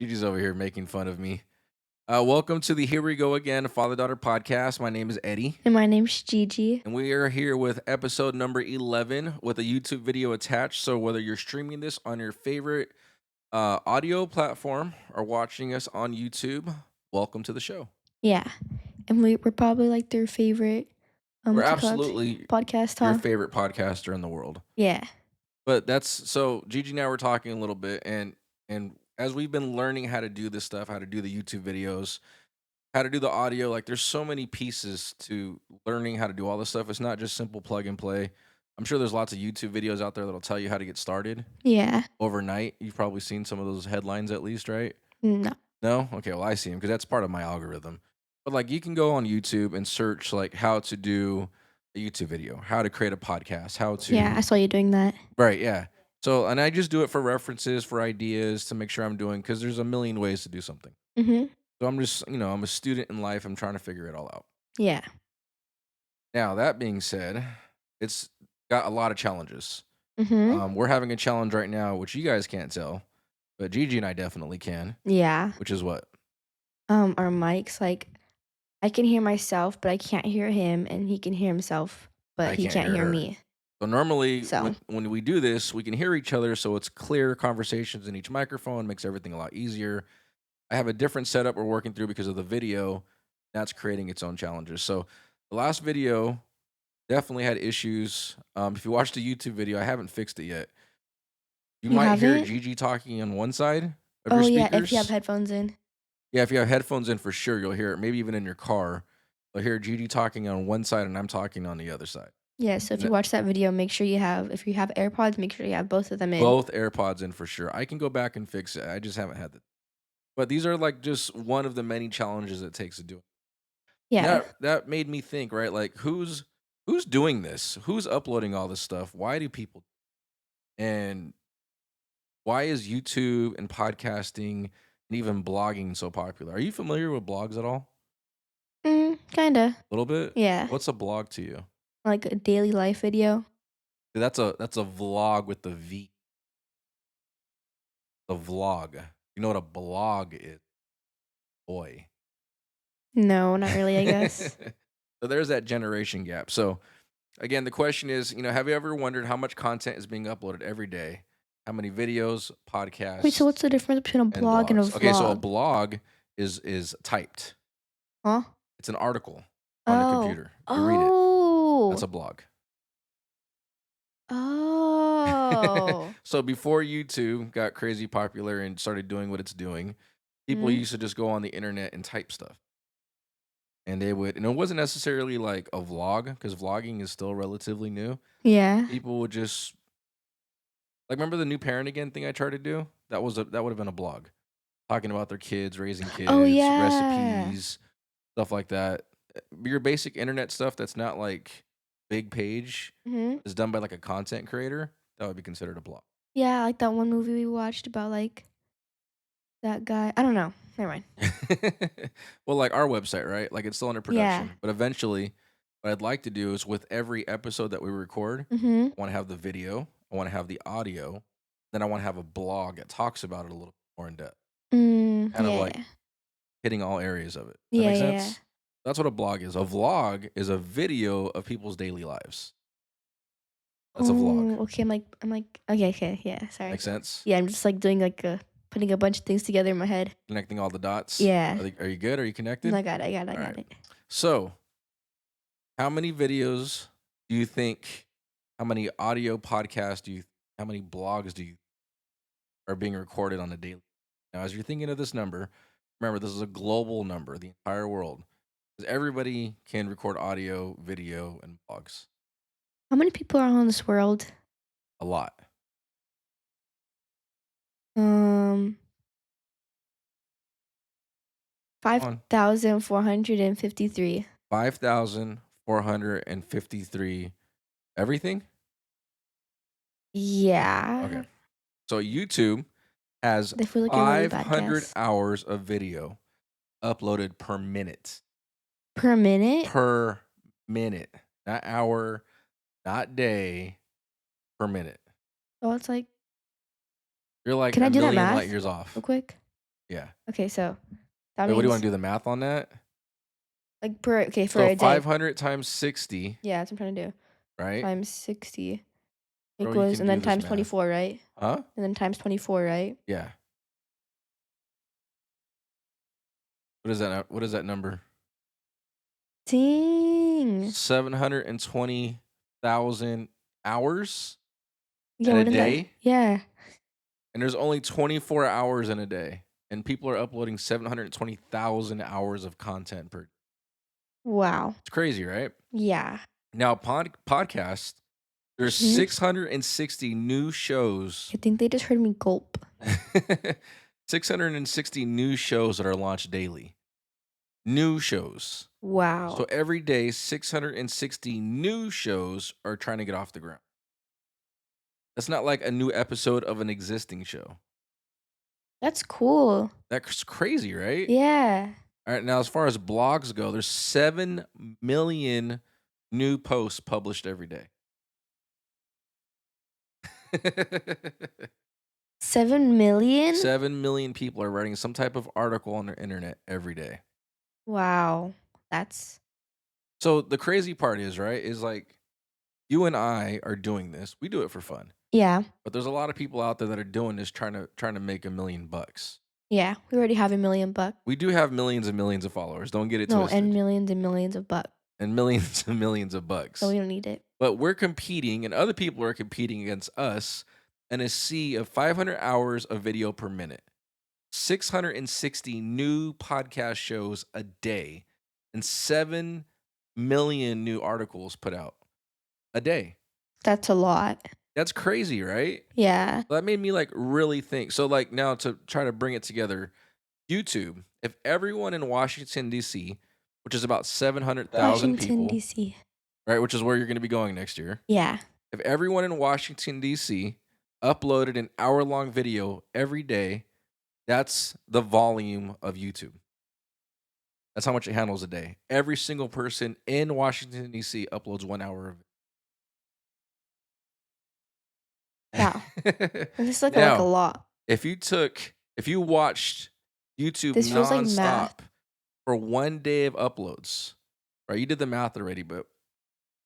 Gigi's over here making fun of me. Welcome to the Here We Go Again Father Daughter podcast. My name is Eddie, And my name's Gigi. and we are here with episode number 11 with a YouTube video attached. So, whether you're streaming this on your favorite audio platform or watching us on YouTube, welcome to the show. Yeah. And we're probably like their favorite, We're what's it called? absolutely Podcast, your huh? favorite podcaster in the world. Yeah. But that's so Gigi and I were talking a little bit, and as we've been learning how to do this stuff, how to do the YouTube videos, how to do the audio. Like, there's so many pieces to learning how to do all this stuff. It's not just simple plug and play. I'm sure there's lots of YouTube videos out there that'll tell you how to get started Yeah. overnight. You've probably seen some of those headlines at least, right? No. No? Okay, well, I see them because that's part of my algorithm. But like, you can go on YouTube and search like how to do a YouTube video, how to create a podcast, how Yeah, I to saw you doing that. right, yeah. So, and I just do it for references, for ideas to make sure I'm doing because there's a million ways to do something. Mm-hmm. So I'm just, I'm a student in life. I'm trying to figure it all out. Yeah. Now, that being said, it's got a lot of challenges. Mm-hmm. We're having a challenge right now, which you guys can't tell, but Gigi and I definitely can, Yeah. which is what? Our mics, like, I can hear myself, but I can't hear him, and he can hear himself, but I he can't can't hear hear her. me. So normally So, when we do this, we can hear each other, so it's clear conversations in each microphone, makes everything a lot easier. I have a different setup we're working through because of the video. That's creating its own challenges. So the last video definitely had issues. If you watch the YouTube video, I haven't fixed it yet. You you might hear haven't? Gigi talking on one side of your Oh, yeah, if you have speakers. headphones in. Yeah, if you have headphones in, for sure you'll hear it. Maybe even in your car, you'll hear Gigi talking on one side and I'm talking on the other side. Yeah, so if N- you watch that video, make sure if you have AirPods, make sure you have both of them in. Both AirPods in for sure. I can go back and fix it. I just haven't had it. But these are like just one of the many challenges it takes to do it. And Yeah. that made me think, right? Like, who's doing this? Who's uploading all this stuff? Why do people, and why is YouTube and podcasting and even blogging so popular? Are you familiar with blogs at all? Kinda. A little bit? Yeah. What's a blog to you? Like a daily life video. That's a vlog with the V. The vlog. You know what a blog is? Boy. No, not really, I guess. So there's that generation gap. So again, the question is, have you ever wondered how much content is being uploaded every day? How many videos, Wait, so podcasts, what's the difference between a and blog and a blogs? Okay, so a vlog? blog is typed. Huh? It's an article on a Oh. computer. You read it. That's Oh. a blog. Oh. So before YouTube got crazy popular and started doing what it's doing, people Mhm. used to just go on the internet and type stuff. And and it wasn't necessarily like a vlog because vlogging is still relatively new. Yeah. People would just like, remember the new parent again thing I tried to do? That would have been a blog talking about their kids, raising Oh, kids, yeah. recipes, stuff like that. Your basic internet stuff that's not like big page Mhm. is done by like a content creator. That would be considered a blog. Yeah, like that one movie we watched about, like, that guy. I don't know. Never mind. Well, like our website, right? Like, it's still under Yeah. production, but eventually, what I'd like to do is with every episode that we record, Mhm. I want to have the video, I want to have the audio, then I want to have a blog that talks about it a little more in depth, kind of Yeah, like yeah. hitting all areas of it. Does that Yeah, make yeah, yeah. sense? That's what a blog is. A vlog is a video of people's daily lives. That's a vlog. Oh, okay, I'm like okay, okay, yeah, sorry. Make sense? Yeah, I'm just, like, doing, like, putting a bunch of things together in my head. Connecting all the dots. Yeah. Are you good? Are you No, connected? I got it, I got it, I All got right. it. So, how many videos do you think? How many audio podcasts do you? How many blogs do you are being recorded on a daily? Now, as you're thinking of this number, remember this is a global number, the entire world, because everybody can record audio, video, and blogs. How many people are on this world? A lot. Um, Come on, 5,453. 5,453. Everything. Okay. Yeah. So YouTube has They feel like a really bad 500 guess. hours of video uploaded per minute. Per minute? Per minute, not hour, not day, per minute. Oh, it's like You're like Can a I do that million light math years real off. quick? Yeah. Okay, so that Wait, what do you wanna means do the math on that? like per okay, for So a day. 500 times 60, Yeah, that's what I'm trying to do. right? Times 60 Bro, you equals can and do then this times math. 24, right? Huh? And then times 24, right? Yeah. What is that number? Dang. 720,000 hours Yeah, in a wouldn't that day, yeah. and there's only 24 hours in a day, and people are uploading 720,000 hours of content per. Wow. It's crazy, right? Yeah. Now, podcast, there's Mhm. 660 new shows. I think they just heard me gulp. 660 new shows that are launched daily. New shows. So Wow. every day, 660 new shows are trying to get off the ground. That's not like a new episode of an existing show. That's cool. That's crazy, right? Yeah. All right, now as far as blogs go, there's 7 million new posts published every day. 7,000,000? 7 million people are writing some type of article on the internet every day. Wow. That's So the crazy part is, right, is like you and I are doing this. We do it for fun. yeah. But there's a lot of people out there that are doing this trying to make $1,000,000. Yeah. We already have $1,000,000. We do have millions and millions of followers. Don't get it No, and twisted. millions and millions of bucks. And millions and millions of So bucks. we don't need it. But we're competing and other people are competing against us in a sea of 500 hours of video per minute. 660 new podcast shows a day and 7 million new articles put out a day. That's a lot. That's crazy, right? Yeah. That made me like really think. So like now to try to bring it together, YouTube, if everyone in Washington D.C., which is about 700,000 Washington, people, D.C. right, which is where you're going to be going next year. Yeah. If everyone in Washington D.C. uploaded an hour-long video every day, that's the volume of YouTube. That's how much it handles a day. Every single person in Washington D.C. uploads 1 hour of Wow. it. This is like a Now, lot. if you watched YouTube This feels like math. nonstop for 1 day of uploads, right? You did the math already, but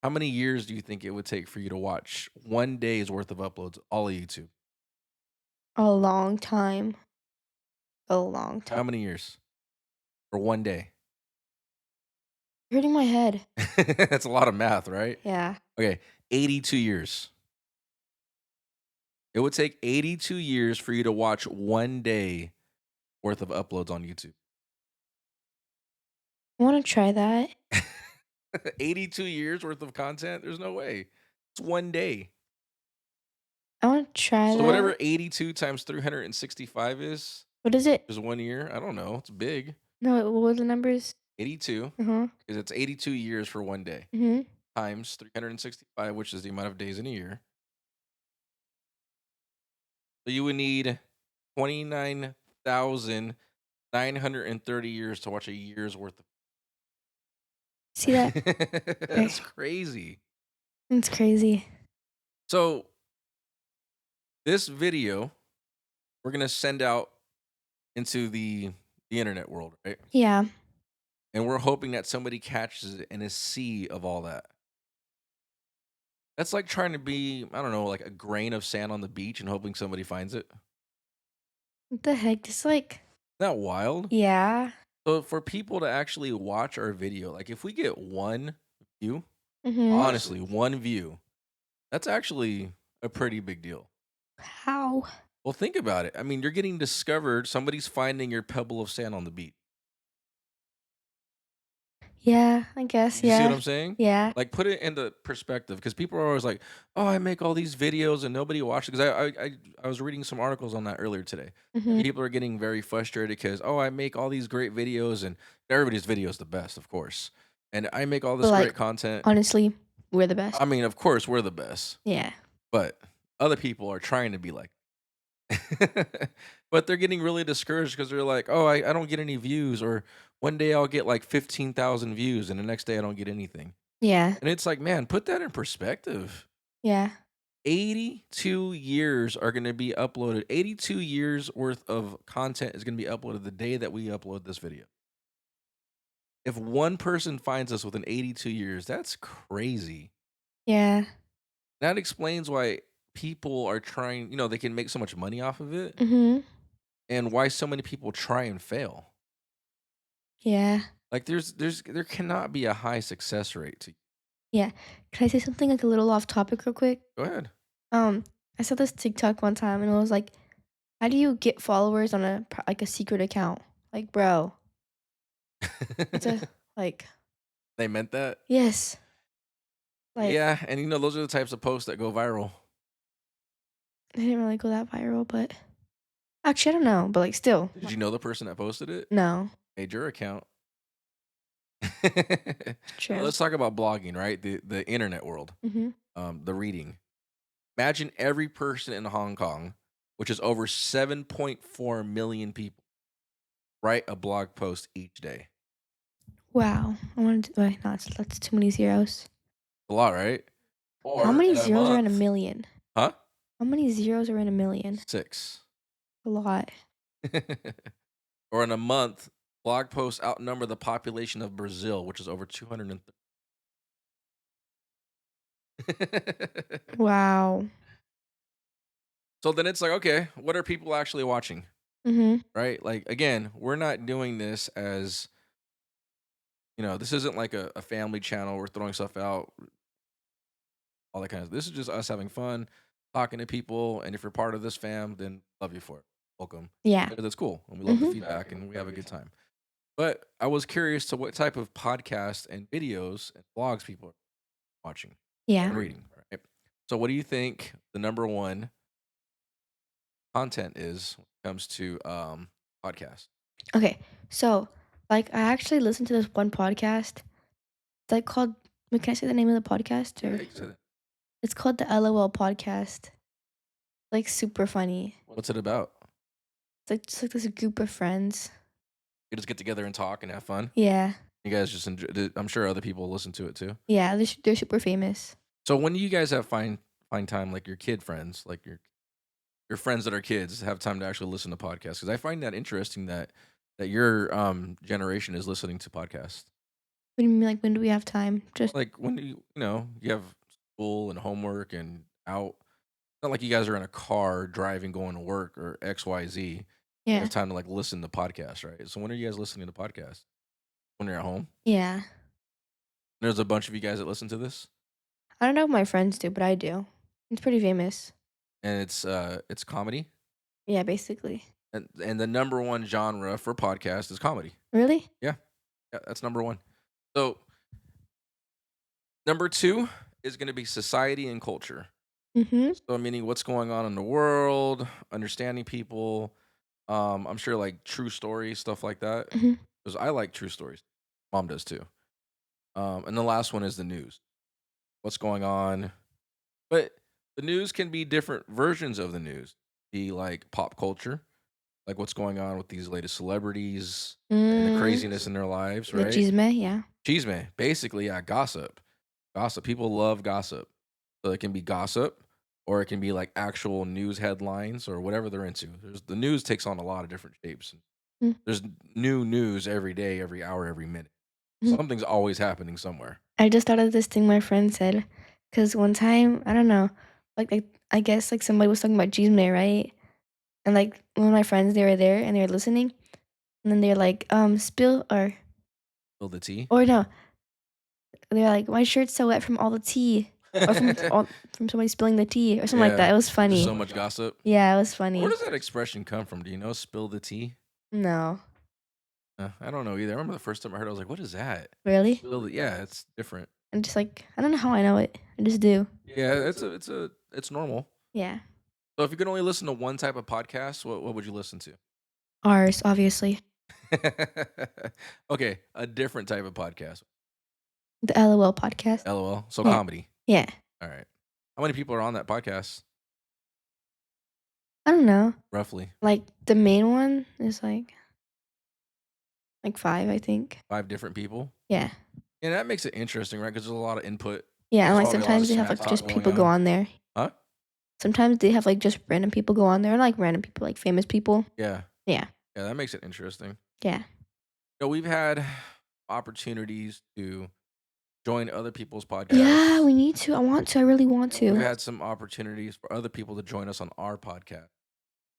how many years do you think it would take for you to watch 1 day's worth of uploads, all of YouTube? A long time. A long time. How many years for 1 day? Hurting my head. That's a lot of math, right? Yeah. Okay, 82 years. It would take 82 years for you to watch 1 day worth of uploads on YouTube. I wanna try that. 82 years worth of content? There's no way. It's 1 day. I wanna try So whatever that. 82 times 365 What is it? is 1 year. I don't know. It's big. No, what were the numbers? 82 Uh-huh. because it's 82 years for 1 day Mhm. times 365, which is the amount of days in a year. So you would need 29,930 years to watch a year's worth of. See that? Okay. That's crazy. It's crazy. So this video we're gonna send out into the internet world, right? Yeah. And we're hoping that somebody catches it in a sea of all that. That's like trying to be, I don't know, like a grain of sand on the beach and hoping somebody finds it. What the heck? Just like Isn't that wild? yeah. So for people to actually watch our video, like if we get one view, Mhm. honestly, one view, that's actually a pretty big deal. How? Well, think about it. I mean, you're getting discovered. Somebody's finding your pebble of sand on the beach. Yeah, I guess, You see what yeah. I'm saying? Yeah. Like, put it into perspective because people are always like, "Oh, I make all these videos and nobody watches." Because I was reading some articles on that earlier today. And Mhm. people are getting very frustrated because, "Oh, I make all these great videos and everybody's video is the best, of course, and I make all But, this like, great content." honestly, we're the best. I mean, of course, we're the best, Yeah. but other people are trying to be like, but they're getting really discouraged because they're like, "Oh, I don't get any views," or one day I'll get like 15,000 views, and the next day I don't get anything. Yeah. And it's like, man, put that in perspective. Yeah. 82 years are gonna be uploaded. 82 years worth of content is gonna be uploaded the day that we upload this video. If one person finds us within 82 years, that's crazy. Yeah. That explains why people are trying, they can make so much money off of it Mhm. and why so many people try and fail. Yeah. Like there cannot be a high success rate to. Yeah. Can I say something, like, a little off topic real quick? Go ahead. Um, I saw this TikTok one time, and it was like, "How do you get followers on a secret account?" Like, bro, it's a like, They meant that? yes. Like, Yeah, and those are the types of posts that go viral. it didn't really go that viral, but actually, I don't know, but, like, still. Did you know the person that posted it? No. Made your account. True. Let's talk about blogging, right? The internet world, Mhm. the reading. Imagine every person in Hong Kong, which is over 7.4 million people, write a blog post each day. Wow. I wanted to wait, no, that's too many zeros. A lot, right? How Or many in a zeros are in a month. million? Huh? How many zeros are in a million? 6. A lot. Or in a month, blog posts outnumber the population of Brazil, which is over 230. Wow. So then it's like, okay, what are people actually watching? Mhm. Right? Like, again, we're not doing this this isn't like a family channel. We're throwing stuff out, all that kind of. This is just us having fun, talking to people. And if you're part of this fam, then love you for it. Welcome. Yeah. That's cool. And we love the Mhm. feedback and we have a good time. But I was curious to what type of podcasts and videos and blogs people are watching Yeah. and reading. Right. So, what do you think the number one content is when it comes to podcasts? Okay. So, like, I actually listened to this one podcast. It's like called. Wait, can I say the name of the podcast? Yeah, Or you can say that. it's called the LOL podcast. Like, super funny. What's it about? It's like just like this group of friends. You just get together and talk and have fun. Yeah. You guys just enjoy. I'm sure other people listen to it too. Yeah. They're super famous. So when do you guys have find time, like your kid friends, like your friends that are kids, have time to actually listen to podcasts? Because I find that interesting that your generation is listening to podcasts. What do you mean? Like, when do we have time? Just Like when you have school and homework and out. Not like you guys are in a car driving, going to work or XYZ. You yeah. have time to like listen to podcasts, right? So when are you guys listening to podcasts? When you're at home? Yeah. There's a bunch of you guys that listen to this, I don't know if my friends do, but I do. It's pretty famous. and it's comedy, Yeah. Basically. and the number one genre for podcast is comedy. Really? Yeah, yeah, that's number one. So number two is going to be society and culture. Mhm. So meaning what's going on in the world, understanding people. I'm sure like true stories, stuff like that. Mhm. Because I like true stories. Mom does too. And the last one is the news. What's going on? But the news can be different versions of the news. Be like pop culture, like what's going on with these latest celebrities and the Mm. craziness in their lives, The right? chisme. Yeah. Cheeseman, basically, yeah, gossip. Gossip. People love gossip. So it can be gossip or it can be like actual news headlines or whatever they're into. The news takes on a lot of different shapes. Mm. There's new news every day, every hour, every minute. Mhm. Something's always happening somewhere. I just thought of this thing my friend said, cause one time, I don't know, I guess, like, somebody was talking about chisme, right? And, like, one of my friends, they were there, and they were listening, and then they're like, "Spill," Spill the tea. or no, they're like, "My shirt's so wet from all the tea," or from somebody spilling the tea, or something like that. Yeah. It was Just funny. so much gossip. Yeah, it was Where funny. does that expression come from? Do you know? Spill the tea. No. I don't know either. I remember the first time I heard it, I was like, "What is that?" Really? Spill the Yeah, it's different. I'm just like, I don't know how I know it. I just do. Yeah, it's normal. Yeah. So if you could only listen to one type of podcast, what would you listen to? Ours, obviously. Okay, a different type of podcast. The LOL podcast. LOL. So Yeah. comedy. Yeah. All right. How many people are on that podcast? I don't know. Roughly Like, the main one is like 5, I think. 5 different people. Yeah. And that makes it interesting, right? Because there's a lot of input. Yeah, and, There's like, probably a lot of sometimes they have, smack like, talk just going people go on. on there. Huh? sometimes they have, like, just random people go on there, like, random people, like, famous people. Yeah. Yeah. Yeah, that makes it interesting. Yeah. We've had opportunities to join other people's Yeah, podcasts. we need to. I want to. I really want We've to. had some opportunities for other people to join us on our podcast.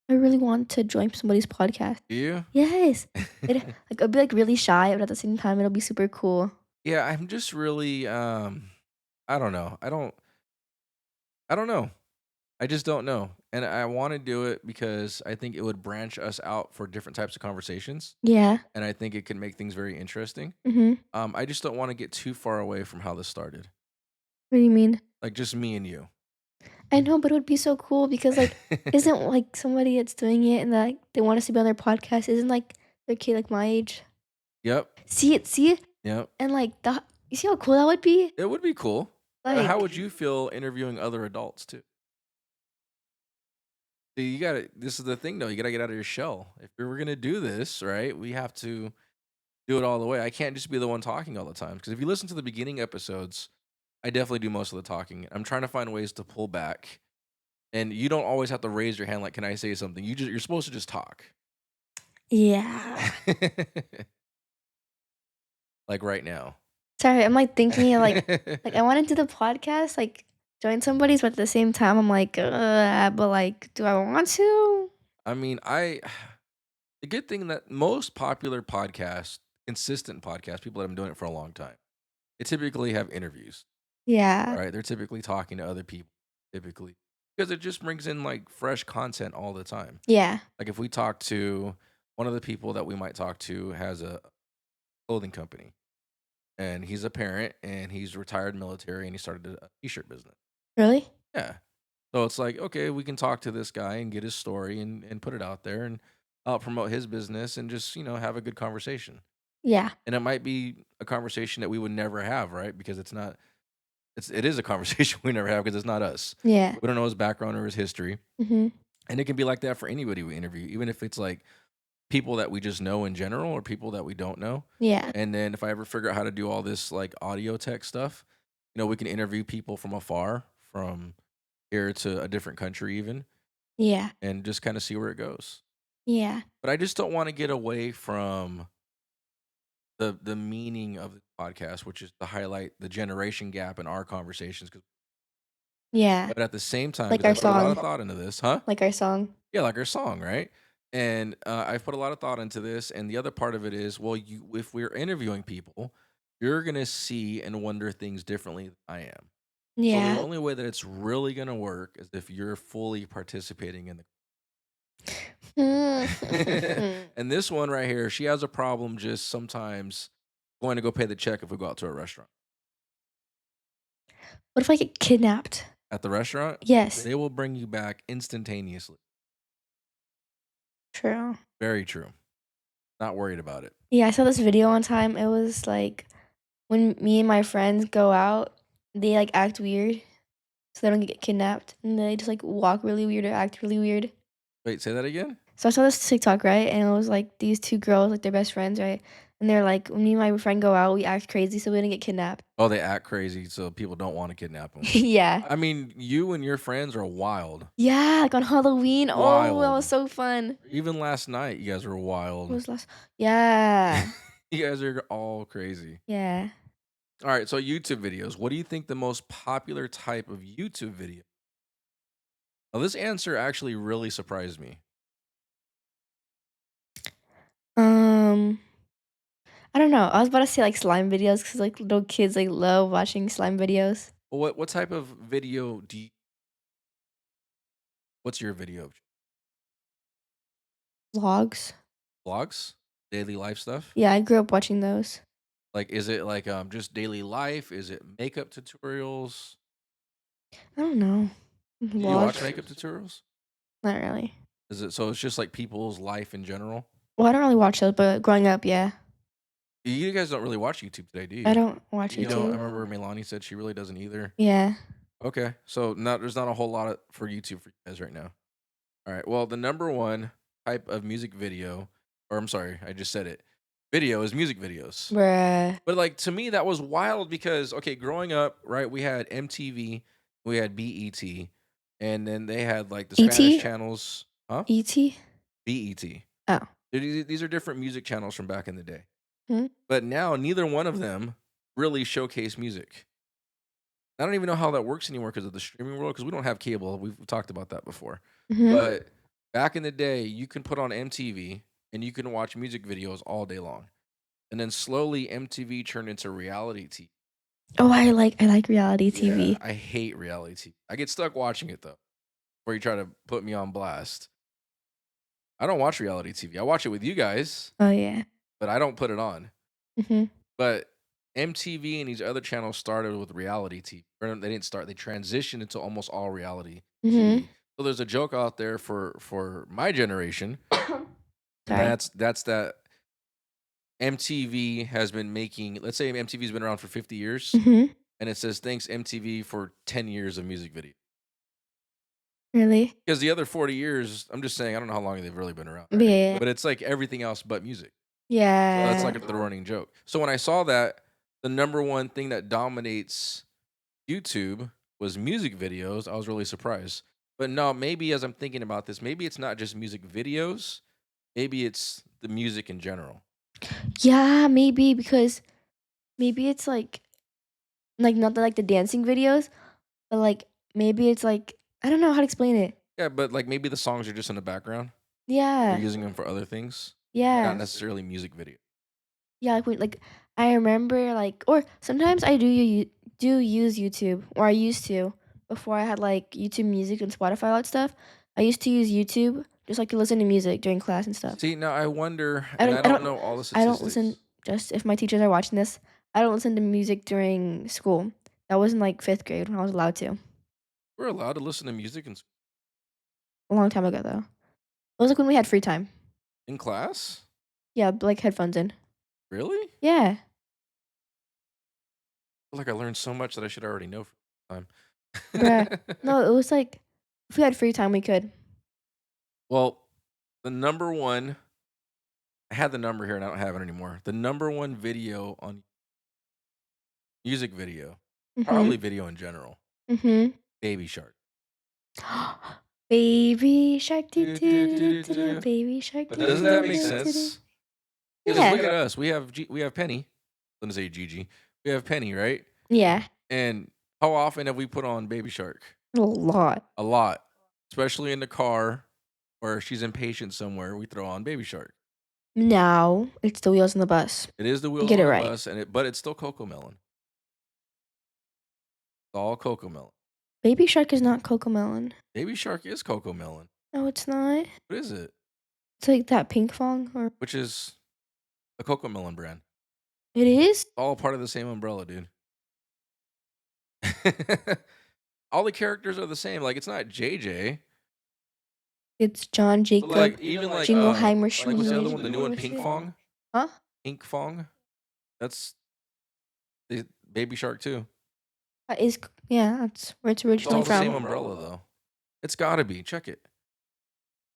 I really want to join somebody's podcast. Do you? Yes. It like, I'll be, like, really shy, but at the same time, it'll be super cool. Yeah, I'm just really I don't know. I don't know. I just don't know. And I want to do it because I think it would branch us out for different types of conversations. Yeah. And I think it can make things very interesting. Mhm. I just don't want to get too far away from how this started. What do you mean? Like just me and you. I know, but it would be so cool because, like, isn't, like, somebody that's doing it and, like, they want us to be on their podcast, isn't, like, their kid, like, my age? Yep. See? Yep. And, like, that you see how cool that would be? It would be cool. How Like would you feel interviewing other adults too? See, you gotta this is the thing though, you gotta get out of your shell. If we were gonna do this, right, we have to do it all the way. I can't just be the one talking all the time. Because if you listen to the beginning episodes, I definitely do most of the talking. I'm trying to find ways to pull back. And you don't always have to raise your hand like, "Can I say something?" You're supposed to just talk. yeah. Like right now. Sorry, I'm, like, thinking of, like, I wanna do the podcast, like, join somebody's, but at the same time, I'm like, but, like, do I want to?" I mean, I the good thing that most popular podcasts, consistent podcasts, people that have been doing it for a long time, they typically have interviews, Yeah. right? They're typically talking to other people, typically, because it just brings in like fresh content all the time. Yeah. Like if we talk to one of the people that we might talk to has a clothing company and he's a parent and he's retired military and he started a t-shirt business. Really? Yeah. So it's like, okay, we can talk to this guy and get his story and put it out there and promote his business and just, have a good conversation. Yeah. And it might be a conversation that we would never have, right? Because it is a conversation we never have because it's not us. Yeah. We don't know his background or his history. Mhm. And it can be like that for anybody we interview, even if it's like people that we just know in general or people that we don't know. Yeah. And then if I ever figure out how to do all this like audio tech stuff, we can interview people from afar, from here to a different country even, Yeah. and just kind of see where it goes. Yeah. But I just don't want to get away from the meaning of the podcast, which is to highlight the generation gap in our conversations. Yeah. But at the same time, Like because I our put a lot of song. thought into this, huh? Like our song. Yeah, like our song, right? And I've put a lot of thought into this. And the other part of it is, well, if we're interviewing people, you're gonna see and wonder things differently than I am. So the Yeah. only way that it's really gonna work is if you're fully participating in the. And this one right here, she has a problem just sometimes going to go pay the check if we go out to a restaurant. What if I get kidnapped? At the restaurant, Yes. they will bring you back instantaneously. True. Very true. Not worried about it. Yeah, I saw this video one time. It was like when me and my friends go out, they like act weird so they don't get kidnapped. And they just like walk really weird or act really weird. Wait, say that again? So I saw this TikTok, right? And it was like these two girls, like they're best friends, right? And they're like, when me and my friend go out, we act crazy so we don't get kidnapped. Oh, they act crazy, so people don't wanna kidnap them. Yeah. I mean, you and your friends are wild. Yeah, like on Halloween. Oh, that was Wild. so fun. Even last night, you guys were What wild. was last? Yeah. You guys are all crazy. Yeah. Alright, so YouTube videos. What do you think the most popular type of YouTube video? Now, this answer actually really surprised me. Um, I don't know. I was about to say like slime videos because like little kids like love watching slime videos. Well, what type of video do you what's your video? Vlogs. Vlogs? Daily life stuff? Yeah, I grew up watching those. Like, is it like, just daily life? Is it makeup tutorials? I don't know. Do you watch Vlogs? makeup tutorials? Not really. Is it so it's just like people's life in general? Well, I don't really watch those, but growing up, yeah. You guys don't really watch YouTube today, do I you? don't watch You don't I YouTube. remember Milani said she really doesn't either. Yeah. Okay. So there's not a whole lot for YouTube for you guys right now. All right. Well, the number one type of music video, or I'm sorry, I just said it. Video is music videos. Bruh. But like to me, that was wild because okay, growing up, right, we had MTV, we had BET, and then they had like the Spanish E.T.? channels, huh? E.T.? BET. Oh. These are different music channels from back in the day. Hmm? But now neither one of them really showcase music. I don't even know how that works anymore because of the streaming world, because we don't have cable. We've talked about that before. Mhm. But back in the day, you can put on MTV and you can watch music videos all day long. And then slowly MTV turned into reality TV. Oh, I like reality Yeah, TV. I hate reality TV. I get stuck watching it though, where you try to put me on blast. I don't watch reality TV. I watch it with you guys, Oh, yeah. but I don't put it on. Mhm. But MTV and these other channels started with reality TV. Or they didn't start. They transitioned into almost all reality Mhm. TV. So there's a joke out there for my generation, and Sorry. that's that MTV has been making. Let's say MTV's been around for 50 years, Mhm. and it says thanks MTV for 10 years of music video. Really? Because the other 40 years, I'm just saying, I don't know how long they've really been around, Yeah. but it's like everything else but music. So that's Yeah. like the running joke. So when I saw that, the number one thing that dominates YouTube was music videos, I was really surprised. But no, maybe as I'm thinking about this, maybe it's not just music videos, maybe it's the music in general. Yeah, maybe because maybe it's like not the, like the dancing videos, but like maybe it's like I don't know how to explain it. Yeah, but like maybe the songs are just in the background. They're Yeah. using them for other things, not Yeah. necessarily music video. Yeah, like I remember or sometimes I do use YouTube, or I used to before I had like YouTube Music and Spotify, all that stuff. I used to use YouTube just like to listen to music during class and stuff. See, now I wonder, I and don't I I don't don't know all the I don't listen, statistics. just if my teachers are watching this, I don't listen to music during school. That was in like 5th grade when I was allowed to. We're allowed to listen to music A long time ago though. It was like when we had free time. in class? Yeah, like headphones in. Really? Yeah. Feel like I learned so much that I should already know from time. Bruh. No, it was like if we had free time we could. Well, the number one, I had the number here and I don't have it anymore. The number one video on music video, Mhm. probably video in general, Mhm. Baby Shark. Baby shark do Do, do, do do, do do, do do, do, do. baby shark But do doesn't do that do make do do do. sense? Because look at Yeah. us. We have Penny. Let me say Gigi. We have Penny, right? Yeah. And how often have we put on Baby Shark? A lot. A lot, especially in the car or she's impatient somewhere. We throw on Baby Shark. Now it's the wheels on the bus. It is the wheels Get on it the right. bus, but it's still Cocoa Melon. It's all Cocoa Melon. Baby shark is not Cocomelon. Baby Shark is Cocoa Melon. No, it's not. What is it? It's like that pink fong, or Which is a Cocoa Melon brand. it is. All part of the same umbrella, dude. All the characters are the same. Like it's not JJ. It's John But Jacob like even Jingleheimer like what's the other one? Schmoozers. The new one, Pink Fong. Huh? Pink Fong. That's the Baby Shark too. That is, yeah, that's where it's It's originally all the same from. umbrella though. It's gotta be. Check it.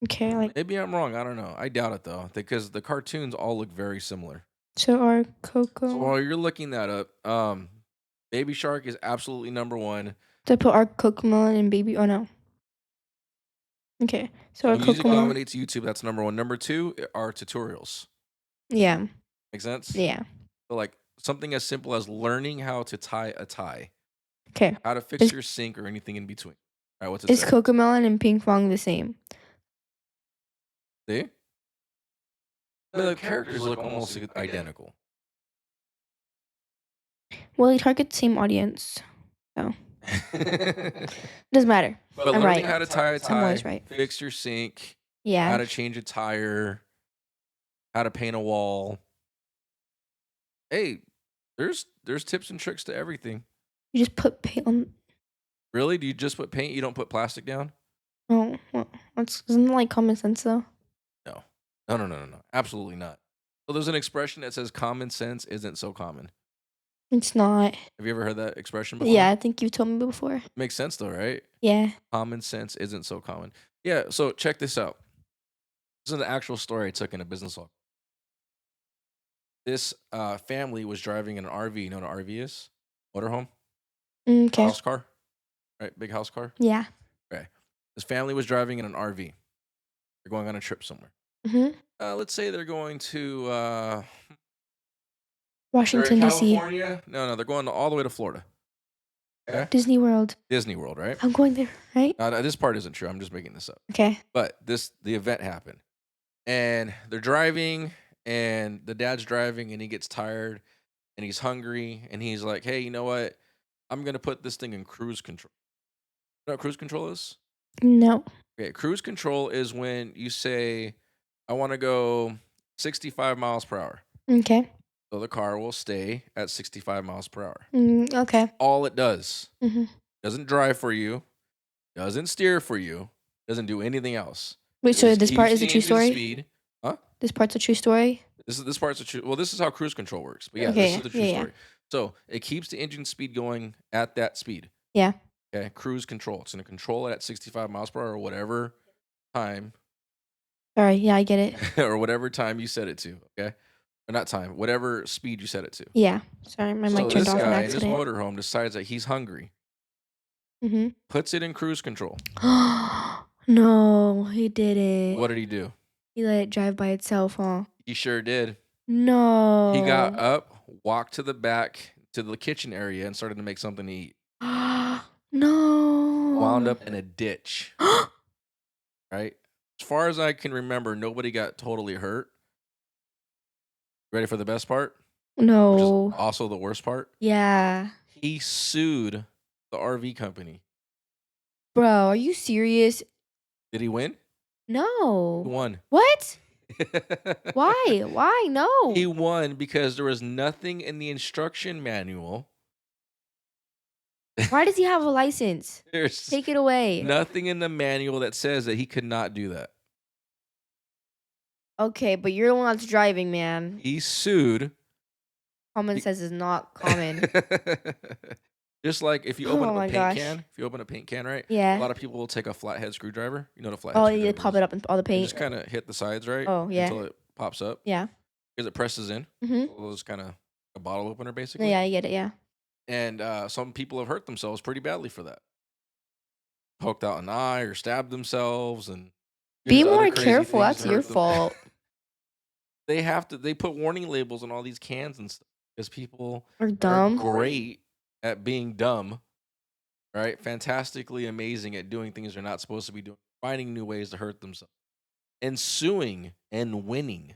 Okay, like Maybe I'm wrong. I don't know. I doubt it though, because the cartoons all look very similar. so our So Coco. while you're looking that up, Baby Shark is absolutely number one. To put our Cocomelon and baby. Oh no. Okay, so So our music Cocomelon. dominates YouTube. That's number one. Number two are tutorials. Yeah. Make sense? Yeah. So like something as simple as learning how to tie a tie, Okay. how to fix Is your sink, or anything in between. All right, what's it is say? Cocomelon and Ping Pong the same? See? I mean, the characters look almost identical. Well, they target the same audience. So But doesn't matter. I'm learning right. how to tie a I'm always tie, right. fix your sink, how Yeah. to change a tire, how to paint a wall. Hey, there's tips and tricks to everything. You just put paint on. Really? Do you just put paint? You don't put plastic down? Oh, well, that's isn't that like common sense though? No. No, no, no, no, no. Absolutely not. So there's an expression that says common sense isn't so common. It's not. Have you ever heard that expression Yeah, before? I think you told me before. Makes sense though, right? Yeah. Common sense isn't so common. Yeah, so check this out. This is an actual story I took in a business log. This family was driving in an RV. You know what an RV is? Motorhome? Okay. House car? Right? Big house car? Yeah. Okay. This family was driving in an RV. They're going on a trip somewhere. Mhm. Let's say they're going to they're in Washington, D.C. California. No, they're going all the way to Florida. Okay, Disney World. Disney World, right? I'm going there, right? This part isn't true. I'm just making this up. Okay. But the event happened, and they're driving, and the dad's driving, and he gets tired, and he's hungry, and he's like, "Hey, you know what? I'm gonna put this thing in cruise control." You know what cruise control is? No. Okay, cruise control is when you say, "I want to go 65 miles per hour." Okay. So the car will stay at 65 miles per hour. Okay. All it does. Mhm. Doesn't drive for you, doesn't steer for you, doesn't do anything else. Wait, It so just this part keeps is a the true engine story? speed. Huh? This part's a true story? This part's a true. Well, this is how cruise control works. But yeah, this is Okay. the true Yeah, yeah. story. So it keeps the engine speed going at that speed. Yeah. Okay, cruise control. It's going to control it at 65 miles per hour or whatever time Sorry. Yeah, I get it. or whatever time you set it to. Okay, or not time, whatever speed you set it to. Yeah. Sorry, my mic So turned this off on guy in this accident. motorhome decides that he's hungry, Mhm. puts it in cruise control. No, he didn't. What did he do? He let it drive by itself, huh? He sure did. He got No. up, walked to the back to the kitchen area, and started to make something to eat. Wound No. up in a ditch, right? As far as I can remember, nobody got totally hurt. Ready for the best part? Which is No. also the worst part? Yeah. He sued the RV company. Bro, are you serious? Did he win? He No. won. What? Why? Why? He No. won because there was nothing in the instruction manual. Why does he have a license? There's Take it away. nothing in the manual that says that he could not do that. Okay, but you're the one that's driving, man. He sued. Common sense is not common. Just like if you open Oh up a my paint gosh. can, if you open a paint can, right? A Yeah. lot of people will take a flathead screwdriver. You know what a Oh, flathead you screwdriver pop is? it up in all the And paint. just kind of hit the sides, right? Oh, yeah. Until it pops up. Yeah. Because it presses in. Mhm. So it's kind of a bottle opener, basically. Yeah, I get it. Yeah. And some people have hurt themselves pretty badly for that. Poked out an eye or stabbed themselves and Be other more crazy careful. things That's to your hurt them. fault. They put warning labels on all these cans and stuff because people Or are dumb. great at being dumb, right? Fantastically amazing at doing things they're not supposed to be doing, finding new ways to hurt themselves, and suing and winning.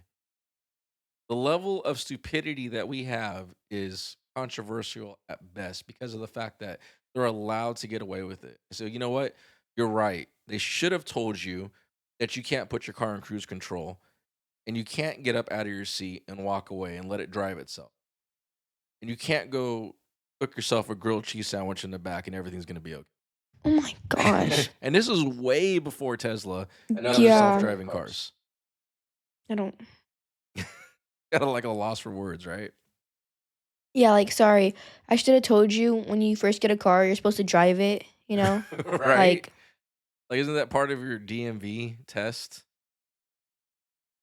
The level of stupidity that we have is controversial at best because of the fact that they're allowed to get away with it. So, you know what? You're right. They should have told you that you can't put your car in cruise control and you can't get up out of your seat and walk away and let it drive itself. And you can't go cook yourself a grilled cheese sandwich in the back and everything's going to be Oh my okay. gosh. And this is way before Tesla and other Yeah. self-driving cars. I don't. Got like a loss for words, right? Yeah, like sorry. I should have told you when you first get a car, you're supposed to drive it, you know? Right? Like, Like, isn't that part of your DMV test?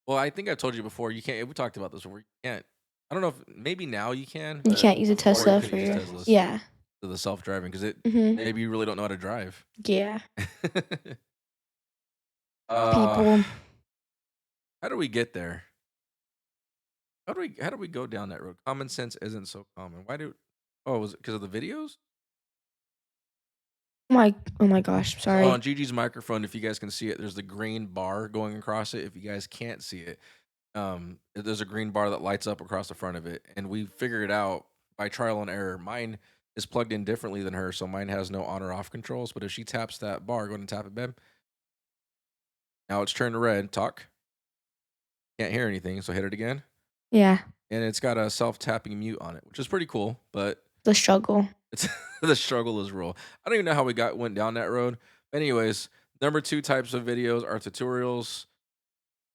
Well, I think I told you before. You can't. We talked about this before. You can't. I don't know if maybe now you can. you But can't use a before you Tesla couldn't for use your. Teslas Yeah. to the self driving because it Mhm. maybe you really don't know how to drive. Yeah. uh, People. how do we get there? How do we go down that road? Common sense isn't so common. Why do? Oh, was it because of the videos? Oh my gosh. So Sorry. on Gigi's microphone, if you guys can see it, there's the green bar going across it. If you guys can't see it, there's a green bar that lights up across the front of it, and we figured it out by trial and error. Mine is plugged in differently than her, so mine has no on or off controls. But if she taps that bar, go ahead and tap it, babe. Now it's turned red. Talk. Can't hear anything, so hit it again. Yeah. And it's got a self tapping mute on it, which is pretty cool. But The struggle. it's the struggle is real. I don't even know how we went down that road. But anyways, number 2 types of videos are tutorials,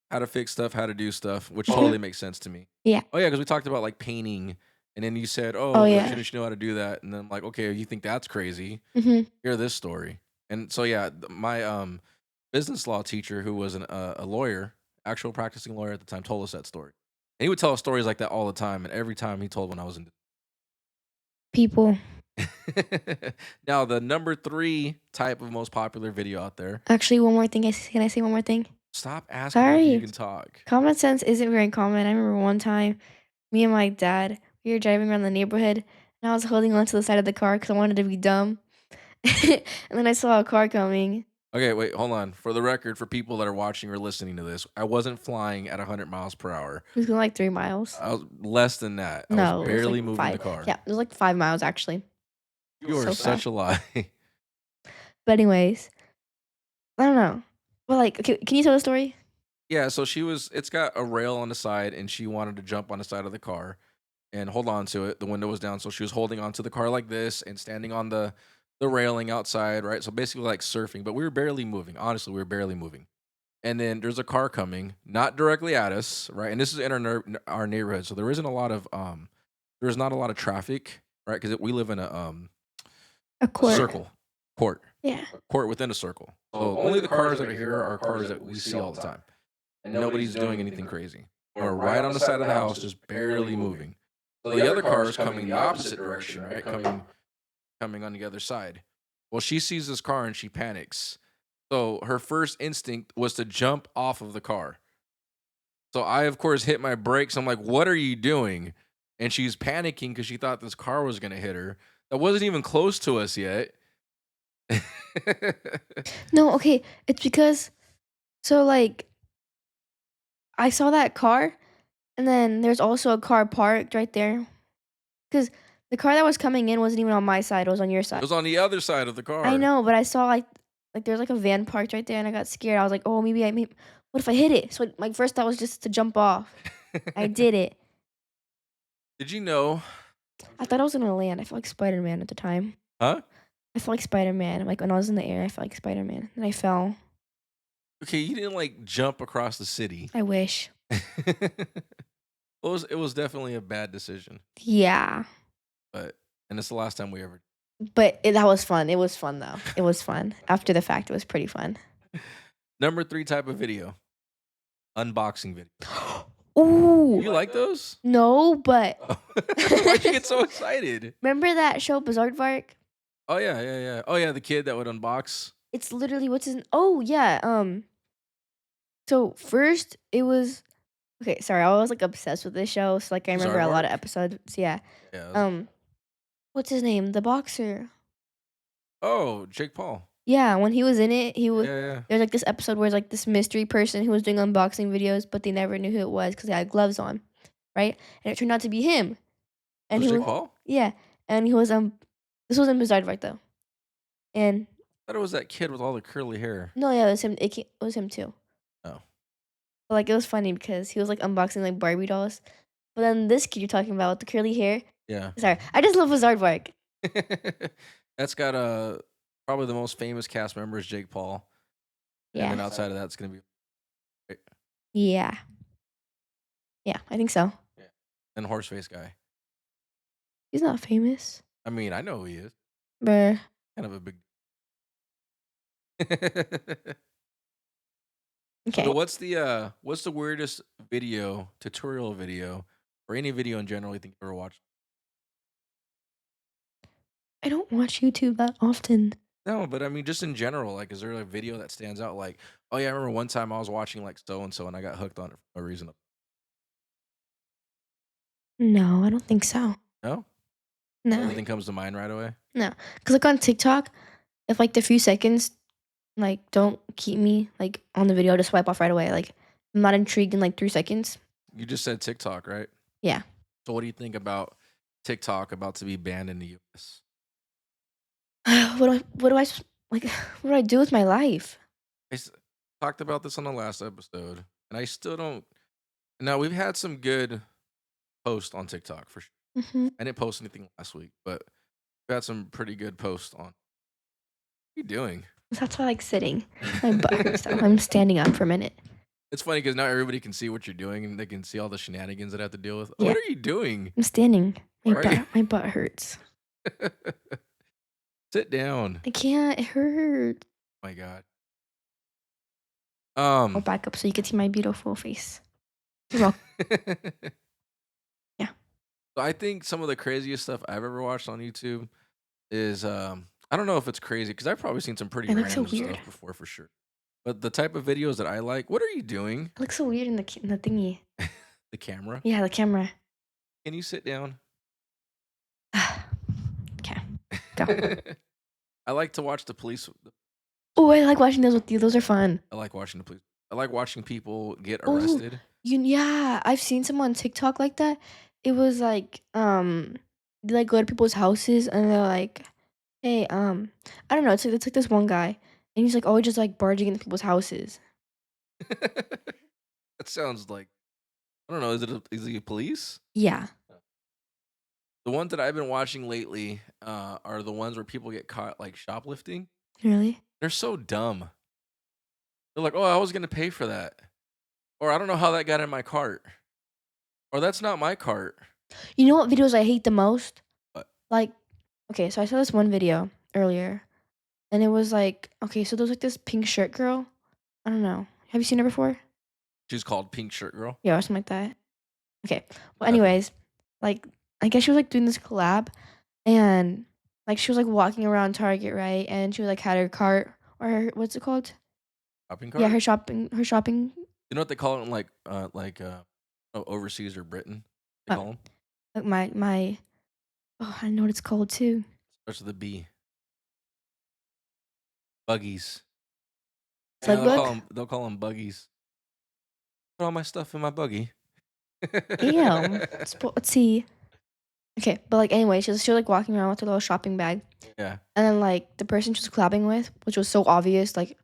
how to fix stuff, how to do stuff, which totally makes sense to me. Yeah. Oh yeah, because we talked about like painting, and then you said, Oh "Oh, yeah. shouldn't you know how to do that?" And then I'm like, "Okay, you think that's crazy? Mhm. Hear this story." And so yeah, my business law teacher, who was a lawyer, actual practicing lawyer at the time, told us that story. And he would tell us stories like that all the time, and every time he told when I was in. People. Now, the number 3 type of most popular video out there. Actually, one more thing. Can I say one more thing? Stop asking me if you Sorry. can talk. Common sense isn't very common. I remember one time, me and my dad, we were driving around the neighborhood, and I was holding onto the side of the car because I wanted to be dumb. And then I saw a car coming. Okay, wait, hold on. For the record, for people that are watching or listening to this, I wasn't flying at 100 miles per hour. It was going like 3 miles. I was less than that. I was No, it was like barely moving the 5. car. Yeah, it was like 5 miles actually. You are So fast. such a lie. But anyways, I don't know. But like, okay, can you tell the story? Yeah, so it's got a rail on the side and she wanted to jump on the side of the car and hold on to it. The window was down, so she was holding onto the car like this and standing on the railing outside, right? So basically like surfing, but we were barely moving. Honestly, we were barely moving. And then there's a car coming, not directly at us, right? And this is in our neighborhood, so there isn't a lot of there's not a lot of traffic, right? Because we live in A a court. circle, court, Yeah. a court within a circle. So only the cars that are here are cars that we see all the time, and nobody's doing anything crazy. We're right on the side of the house, just barely moving. So the other car is coming the opposite direction, right? Coming on the other side. Well, she sees this car and she panics. So her first instinct was to jump off of the car. So I, of course, hit my brakes. I'm like, "What are you doing?" And she's panicking because she thought this car was gonna hit her. That wasn't even close to us yet. No, okay. It's because so like I saw that car, and then there's also a car parked right there. Cause the car that was coming in wasn't even on my side; it was on your It side. was on the other side of the I car. know, but I saw like there's like a van parked right there, and I got scared. I was like, oh, maybe what if I hit it? So my first thought was just to jump off. I did it. Did you know? I thought I was gonna land. I felt like Spider Man at the time. Huh? I felt like Spider Man. Like when I was in the air, I felt like Spider Man, and I fell. Okay, you didn't like jump across the city. I wish. It was definitely a bad decision, Yeah, but and it's the last time we ever. but that was fun. It was fun though. It was fun. After the fact, it was pretty fun. Number 3 type of video, unboxing video. Ooh, You like those? no, but Why'd you get so excited? remember that show Bizarre Vark? Oh yeah, yeah, yeah. Oh yeah, the kid that would unbox. It's literally what's his. Oh yeah. So first it was okay. Sorry, I was like obsessed with this show. So like I remember a lot of Zarvark? episodes. Yeah. Yeah. Um, what's his name? The boxer. Oh, Jake Paul. Yeah, when he was in it, he was. Yeah, yeah. There's like this episode where it's like this mystery person who was doing unboxing videos, but they never knew who it was because he had gloves on, right? And it turned out to be him. It And was he Jake was Paul? yeah, and he was This was in Bizarre Vark though, and I thought it was that kid with all the curly hair. no, yeah, it was him. It was him too. Oh. But, like, it was funny because he was, like, unboxing, like, Barbie dolls. But then this kid you're talking about with the curly hair Yeah. sorry, I just love Wizard Bark. That's got probably the most famous cast member is Jake Paul. And then Yeah. outside of that, it's gonna be Yeah. Yeah, I think so. yeah. And Horseface guy. He's not famous. I mean, I know who he is. Bruh. Kind of a big. Okay. So what's the weirdest video, tutorial video, or any video in general you think you ever watched? I don't watch YouTube that often. No, but I mean just in general, like is there a video that stands out like, oh yeah, I remember one time I was watching like so and so and I got hooked on it for no reason. No, I don't think so. No? No. Nothing comes to mind right away? No. Cause like, on TikTok, if, like, the few seconds, like, don't keep me, like, on the video, just swipe off right away. Like, I'm not intrigued in, like, 3 seconds. You just said TikTok, right? Yeah. So what do you think about TikTok about to be banned in the US? Like, what do I do with my life? I s- talked about this on the last episode, and I still don't. Now we've had some good posts on TikTok for sure. Mhm. I didn't post anything last week, but we've had some pretty good posts on. What are you doing? That's why I like sitting. My butt hurts though. I'm standing up for a minute. It's funny because now everybody can see what you're doing, and they can see all the shenanigans that I have to deal with. Yeah. What are you doing? I'm standing. My Why are you? butt hurts. Sit down. I can't. It hurts. My God. I'll back up so you can see my beautiful face. You're welcome. Yeah. So I think some of the craziest stuff I've ever watched on YouTube. is I don't know if it's crazy because I've probably seen some pretty It looks so random weird. stuff before for sure. But the type of videos that I like, what are you doing? It looks so weird in in the thingy. The camera. Yeah, the camera. Can you sit down? Okay, go. I like to watch the police. Oh, I like watching those with you. Those are fun. I like watching the police. I like watching people get Oh, arrested. yeah, I've seen some on TikTok like that. It was like, they like go to people's houses and they're like, "Hey, I don't know." It's like this one guy, and he's like always just like barging into people's houses. That sounds like I don't know. Is it police? Yeah, The ones that I've been watching lately are the ones where people get caught like shoplifting. really. They're so dumb. They're like, "Oh, I was gonna pay for that," or "I don't know how that got in my cart," or "That's not my cart." You know what videos I hate the most? But Like, okay, so I saw this one video earlier, and it was like, okay, so there's like this pink shirt girl. I don't know. Have you seen her before? she's called Pink Shirt Girl. Yeah, or something like that. Okay. Well, Nothing. anyways, like I guess she was like doing this collab, and like she was like walking around Target, right? And she was like had her cart or her, what's it called? Shopping Yeah, cart. her shopping. You know what they call it in overseas or Britain? They Uh, call them like my. Oh, I know what it's called too. starts with a B. Buggies. Yeah, Slug bug. they'll call them buggies. Put all my stuff in my buggy. Damn. Let's see. Okay, but like anyway, she was like walking around with her little shopping bag, Yeah. and then like the person she was collabing with, which was so obvious, like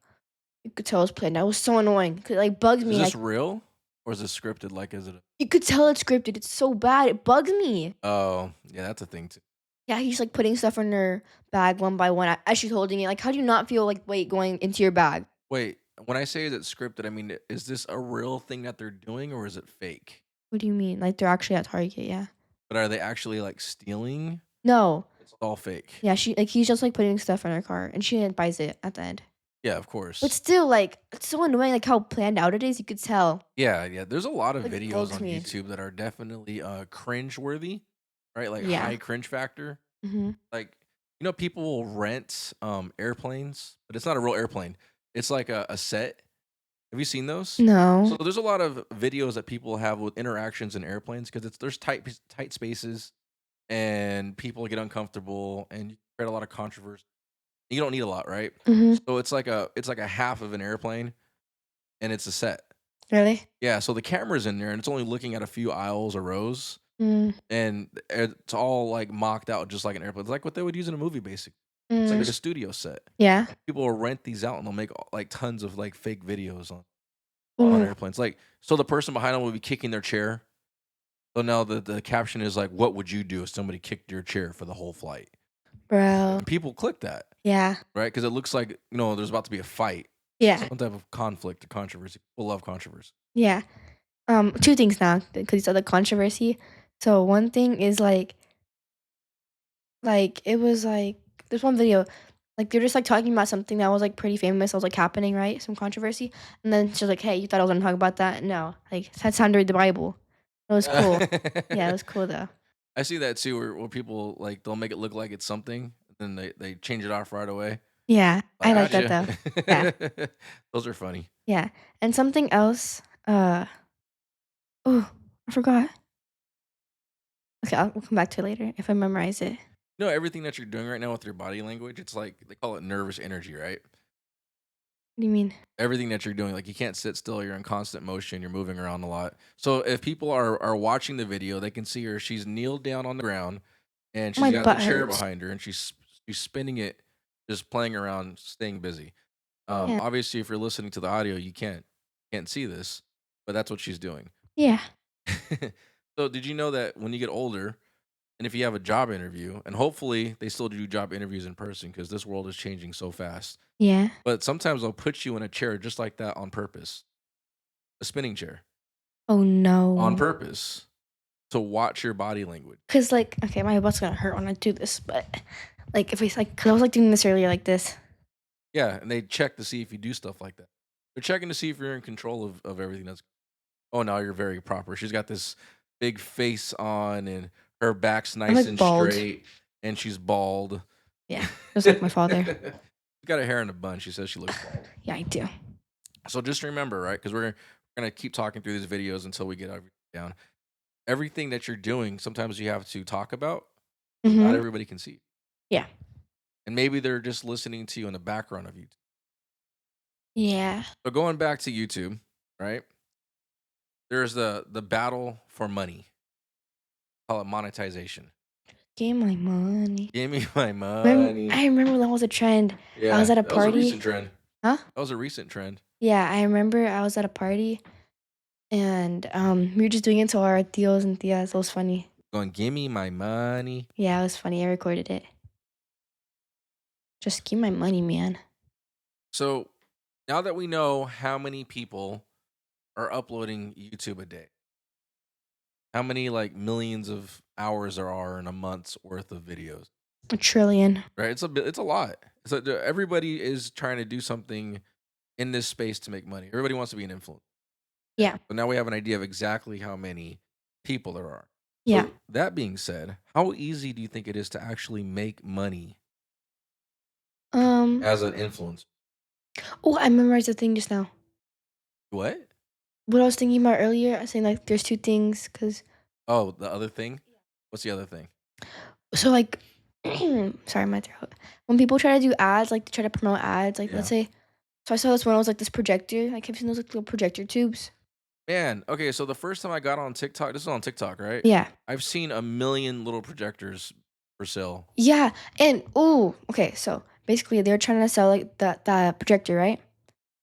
you could tell it was planned. That was so annoying. 'Cause it like bugs Is me. this Like real or is this scripted? Like, is it? you could tell it's scripted. It's so bad. It bugs me. Oh, yeah, that's a thing too. Yeah, he's like putting stuff in her bag one by one as she's holding it. Like, how do you not feel like weight going into your bag? Wait, when I say is it scripted, I mean, is this a real thing that they're doing or is it fake? What do you mean? Like they're actually at Target? Yeah. But are they actually like stealing? No. It's all fake. Yeah, she like he's just like putting stuff in her car, and she buys it at the end. Yeah, of But course. still, like it's so annoying. Like how planned out it is. You could tell. Yeah, yeah. There's a lot of Like videos bugs on me. YouTube that are definitely cringe worthy, right? Like Yeah. high cringe factor. Mhm. Like, people will rent airplanes, but it's not a real airplane. It's like a set. Have you seen those? So No. there's a lot of videos that people have with interactions in airplanes because there's tight spaces and people get uncomfortable and you create a lot of controversy. You don't need a lot, right? Mhm. So it's like a half of an airplane and it's a set. Really? Yeah, so the camera's in there and it's only looking at a few aisles or rows Mm. and it's all like mocked out just like an airplane. It's like what they would use in a movie basically. It's like Mm. a studio set. Yeah. People will rent these out and they'll make like tons of like fake videos on Ooh, airplanes. Like so the person behind them will be kicking their chair. So now the caption is like, "What would you do if somebody kicked your chair for the whole flight?" bro. And people click that, Yeah. right? Because it looks like there's about to be a fight, Yeah. some type of conflict or controversy. People love controversy. Yeah. Two things now because you said the controversy. So one thing is like it was like there's one video like they're just like talking about something that was like pretty famous. That was like happening, right? Some controversy, and then she's like, "Hey, you thought I was gonna talk about that? No, like it's time to read the Bible." It was cool. Yeah, it was cool though. I see that too, where people like they'll make it look like it's something, then they change it off right away. Yeah, I I like that gotcha. though. Yeah, Those are funny. yeah, and something else. Oh, I forgot. Okay, we'll come back to it later if I memorize it. Everything that you're doing right now with your body language, it's like they call it nervous energy, right? What do you mean? Everything that you're doing, like you can't sit still, you're in constant motion, you're moving around a lot. So if people are watching the video, they can see her. She's kneeled down on the ground and she's My got the butt chair hurts. behind her and she's spinning it, just playing around, staying busy. Yeah, Obviously, if you're listening to the audio, you can't see this, but that's what she's doing. yeah, So did you know that when you get older, and if you have a job interview, and hopefully they still do job interviews in person because this world is changing so fast. yeah. But sometimes they'll put you in a chair just like that on purpose, a spinning chair Oh on no. purpose to watch your body language. Cause like, okay, my butt's gonna hurt when I do this, but like if it's like, cause I was like doing this earlier like this. Yeah, and they check to see if you do stuff like that. They're checking to see if you're in control of everything that's. Oh, now you're very proper. She's got this big face on, and her back's I'm nice like and bald. straight, and she's bald. Yeah, just like my father. She's got her hair in a bun. She says she looks bald. Yeah, I do. So just remember, right? Because we're gonna keep talking through these videos until we get everything down. Everything that you're doing, sometimes you have to talk about. Not Mhm. everybody can see, Yeah. and maybe they're just listening to you in the background of YouTube. Yeah. So going back to YouTube, right? There's the battle for money. Call it monetization. Give my money. Give me my money. I remember that was a trend. I was Yeah, at a that was a party. recent trend. Huh? That was a recent trend. Yeah, I remember I was at a party and, we were just doing it to our tios and tias. It was funny. Going, give me my money. Yeah, it was funny. I recorded it. Just give my money, man. So now that we know how many people are uploading YouTube a day, how many like millions of hours there are in a month's worth of videos, A trillion. right? It's a bit, it's a lot. So everybody is trying to do something in this space to make money. Everybody wants to be an influencer. Yeah. So now we have an idea of exactly how many people there are. Yeah. So that being said, how easy do you think it is to actually make money Um, as an influencer? oh, I memorized the thing just now. What? What I was thinking about earlier, I was saying, like, there's 2 things, cause Oh, the other thing? What's the other thing? so, like sorry, my throat. When people try to do ads, like, to try to promote ads, like, let's Yeah. say so I saw this one, it was, like, this projector. I kept seeing those, like, little projector tubes. Man, okay, so the first time I got on TikTok, this is on TikTok, right? Yeah. I've seen a million little projectors for sale. Yeah, and ooh, okay, so, basically, they're trying to sell, like, that projector, right?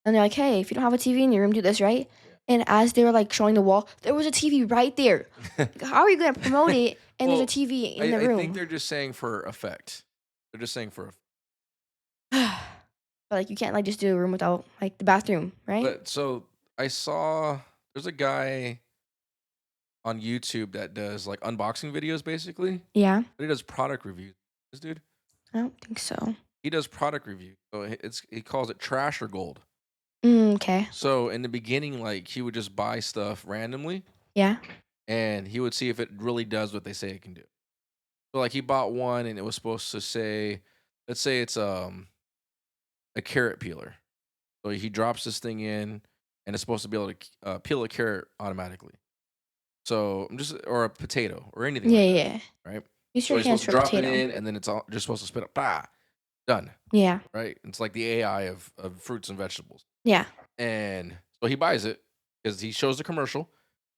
And they're like, "Hey, if you don't have a TV in your room, do this," right? And as they were, like, showing the wall, there was a TV right there. Yeah. Like, how are you gonna promote it and there's a Well, TV in the I think room? they're just saying for effect. They're just saying for But, like, you can't, like, just do a room without, like, the bathroom, right? but so I saw there's a guy on YouTube that does like unboxing videos basically, Yeah? but he does product reviews. This dude, I don't think so. he does product reviews. So he calls it trash or gold. Okay. So in the beginning, like he would just buy stuff randomly Yeah? and he would see if it really does what they say it can do. So like he bought one and it was supposed to say, let's say it's a carrot peeler. So he drops this thing in and it's supposed to be able to peel a carrot automatically. So I'm just or a potato or anything Yeah, like that, yeah. right? Use So your he's hands supposed to for a drop it potato. in and then it's all just supposed to spit up, bah, done, Yeah. right? It's like the AI of fruits and vegetables. Yeah. And so he buys it because he shows the commercial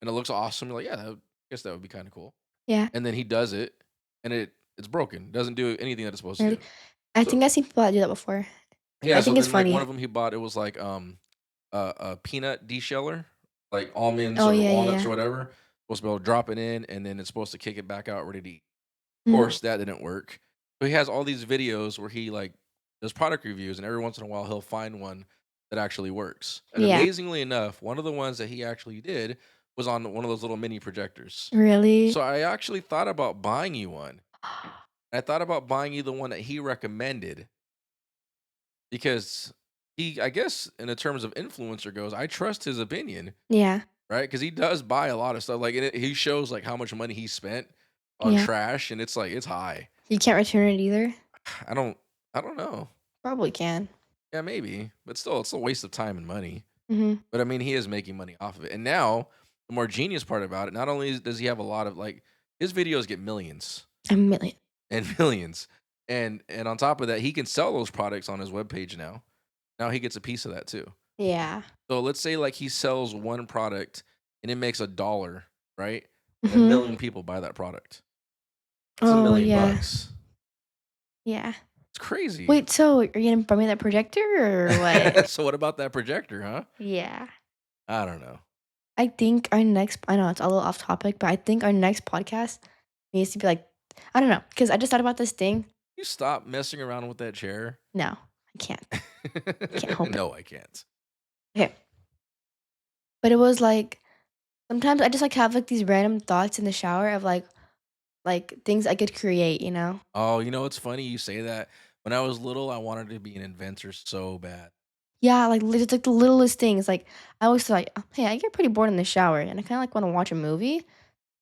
and it looks awesome. You're like, yeah, I guess that would be kind of cool. Yeah. And then he does it and it's broken. Doesn't do anything that it's supposed to Really? do. I So think I've seen people that do that before. yeah, I so think it's then like one funny. of them he bought it was like a peanut desheller, like almonds Oh, or yeah, walnuts yeah. or whatever. Supposed to be able to drop it in and then it's supposed to kick it back out ready to eat. Of Mhm. course, that didn't work. So he has all these videos where he like does product reviews, and every once in a while he'll find one that actually works. And Yeah. amazingly enough, one of the ones that he actually did was on one of those little mini projectors. Really? So I actually thought about buying you one. I thought about buying you the one that he recommended because he, I guess, in the terms of influencer goes, I trust his opinion, Yeah. right? Because he does buy a lot of stuff. Like he shows like how much money he spent on Yeah. trash, and it's like it's high. You can't return it either? I don't I don't know. Probably can. Yeah, maybe, but still, it's a waste of time and money. Mhm. But I mean, he is making money off of it. And now, the more genius part about it, not only does he have a lot of like his videos get millions A million. and millions, and on top of that, he can sell those products on his webpage now. Now he gets a piece of that too. Yeah. So let's say like he sells one product and it makes $1, right? And a Mhm. million people buy that product. That's a Oh, million yeah. bucks. Yeah. It's crazy. Wait, so are you gonna buy me that projector or what? So what about that projector, huh? Yeah. I don't know. I think our next I know it's a little off topic, but I think our next podcast needs to be like I don't know, because I just thought about this thing. You stop messing around with that chair. No, I can't. I can't help it. No, I can't. Okay. But it was like sometimes I just like have like these random thoughts in the shower of like things I could create, you know? Oh, you know what's funny? You say that. When I was little, I wanted to be an inventor so bad. Yeah, like it's like the littlest things. Like I always thought, like, "Oh, hey, I get pretty bored in the shower and I kind of like want to watch a movie.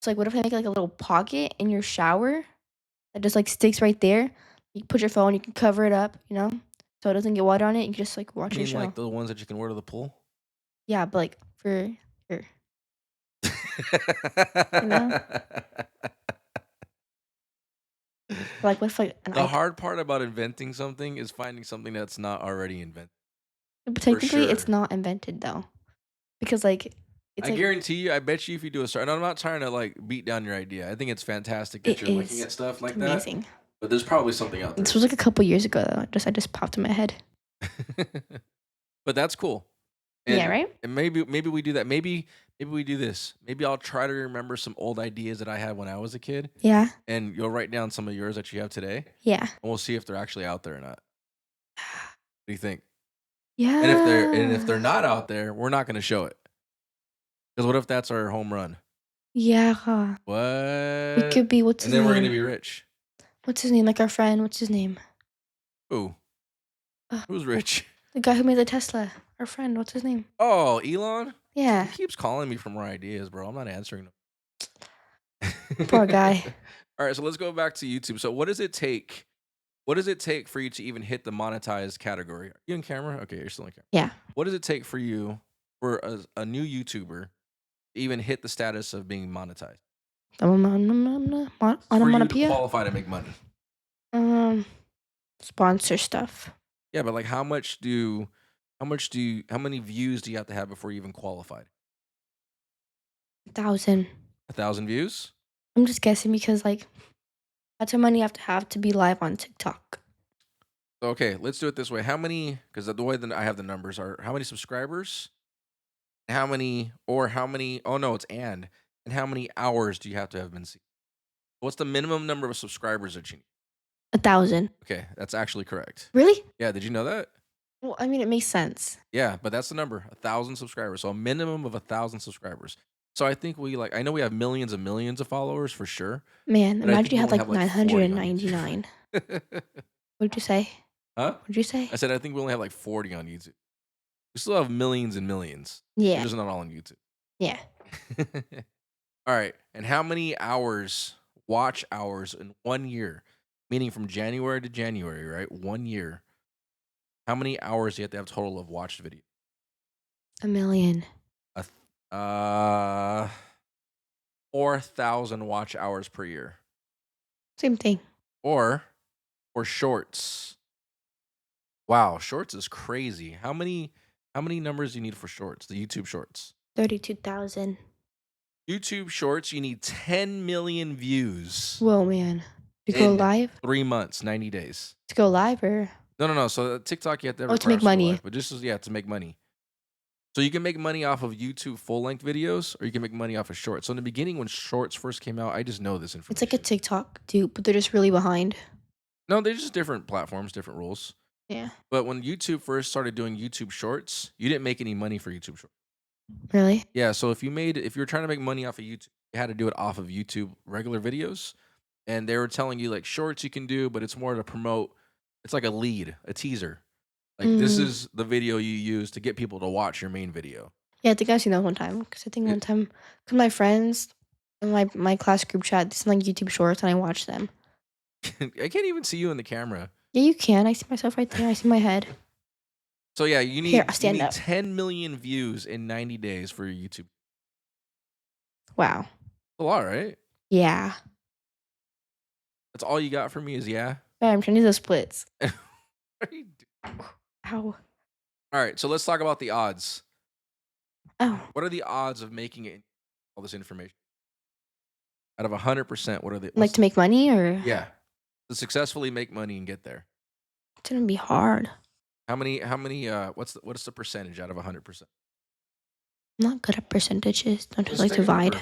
So like, what if I make like a little pocket in your shower that just like sticks right there? You put your phone, you can cover it up, so it doesn't get water on it. You can just like You watch your mean like show. the ones that you can wear to the pool? Yeah, but like for you know, like with like an The iPad. hard part about inventing something is finding something that's not already invented, But for technically, it's sure. not invented though, because like it's I like guarantee you, I bet you if you do a start, and I'm not trying to like beat down your idea. I think it's fantastic that it you're looking is. at stuff It's like that, amazing. but there's probably something out This there. was like a couple years ago though. I just popped in my head. But that's cool. Yeah, And right? maybe we do that. Maybe we do this. Maybe I'll try to remember some old ideas that I had when I was a kid, Yeah. and you'll write down some of yours that you have today, and Yeah. we'll see if they're actually out there or not. What do you think? And if they're Yeah. not out there, we're not gonna show it. Because what if that's our home run? Yeah. We What? could be what's And his then we're gonna name? be rich. What's his name? Like our friend, what's his name? Who? Uh, Who's rich? the guy who made the Tesla. Our friend, what's his name? Oh, Elon? He Yeah. keeps calling me for more ideas, bro. I'm not answering Poor them. guy. All right, so let's go back to YouTube. So what does it take? What does it take for you to even hit the monetized category? Are you in camera? Okay, you're still in camera. Yeah. What does it take for you, for a new YouTuber, to even hit the status of being monetized? For you to Onomatopoeia? qualify to make money? Um, sponsor stuff. Yeah, but like how many views do you have to have before you even qualified? 1,000. 1,000 views? I'm just guessing because like that's how many you have to be live on TikTok. Okay, let's do it this way. How many? Because the way that I have the numbers are how many subscribers? How many? Oh no, it's and how many hours do you have to have been seen? What's the minimum number of subscribers that you need? 1,000. Okay, that's actually correct. Really? Yeah, did you know that? Well, I mean, it makes sense. Yeah, but that's the number, 1,000 subscribers. So a minimum of 1,000 subscririsbers. So I think I know we have millions and millions of followers for sure, Man, but I imagine think you we had only like have like 40 on YouTube. 999. What did you say? Huh? What did you say? I said I think we only have like 40 on YouTube. We still have millions and millions. They're Yeah. just not all on YouTube. Yeah. All right. And how many hours, watch hours in 1 year, meaning from January to January, right? 1 year. How many hours do you have to have total of watched video? 1,000,000. A th- 4,000 watch hours per year. Same thing. Or for shorts. Wow, shorts is crazy. How many numbers do you need for shorts? The YouTube shorts. 32,000. YouTube shorts, you need 10 million views Whoa, man. To go in live? 3 months, 90 days. To go live or No. So TikTok, you have to oh, to require make us to go money? live, but just yeah, to make money. So you can make money off of YouTube full length videos, or you can make money off of shorts. So in the beginning, when shorts first came out, I just know this It's like a information. TikTok dude, but they're just really behind. No, they're just different platforms, different rules. Yeah. But when YouTube first started doing YouTube Shorts, you didn't make any money for YouTube Shorts. Really? Yeah, so if you were trying to make money off of YouTube, you had to do it off of YouTube regular videos, and they were telling you like shorts you can do, but it's more to promote. It's like a lead, a teaser. Like this Mm. is the video you use to get people to watch your main video. Yeah, I think I've seen that one time. Because I think It, one time, because my friends in my class group chat, this is like YouTube shorts, and I watch them. I can't even see you in the camera. Yeah, you can. I see myself right there. I see my head. So yeah, you Here, I'll need you stand need up. 10 million views in 90 days for your YouTube. Wow. A lot, right? Yeah. That's all you got for me is yeah. Sorry, I'm trying to do those splits. What are you Ow. All right, so let's talk about the odds. Oh. What are the odds of making it all this information? Out of 100%, what are the Like what's to make money or yeah, to successfully make money and get there? it's gonna be hard. How many what's the percentage out of 100%? I'm not good at percentages. Don't just Just like take a divide.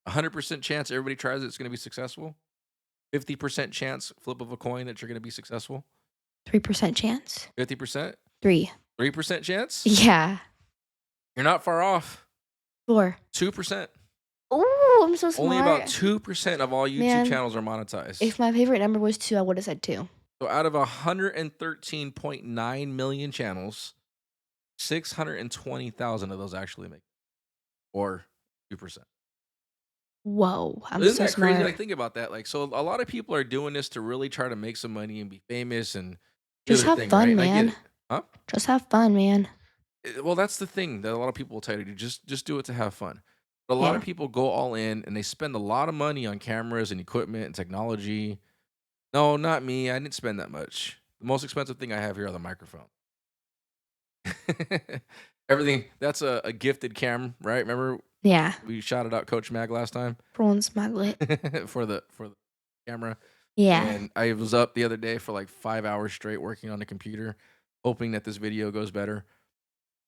number. 100% chance everybody tries it's going to be successful? 50% chance flip of a coin that you're going to be successful? 3% chance. 50%? 3. 3% chance? Yeah. You're not far off. 4. 2%. Oh, I'm so Only about smart. 2% of all YouTube Man, channels are monetized. if my favorite number was 2, I would have said 2. So out of 113.9 million channels, 620,000 of those actually make or 2%. Whoa, I'm Isn't so that crazy? smart. Like, think about that. Like, so a lot of people are doing this to really try to make some money and be famous and do Just their have thing, right? fun, And I get man. it. Huh? Just have fun, man. Well, that's the thing that a lot of people will tell you to just do it to have fun. But a lot of Yeah. people go all in and they spend a lot of money on cameras and equipment and technology. No, not me. I didn't spend that much. The most expensive thing I have here are the microphone. Everything that's a gifted cam, right? Remember Yeah. we shouted out Coach Mag last time Everyone's smuggle for the camera. Yeah. And I was up the other day for like 5 hours straight working on the computer, hoping that this video goes better.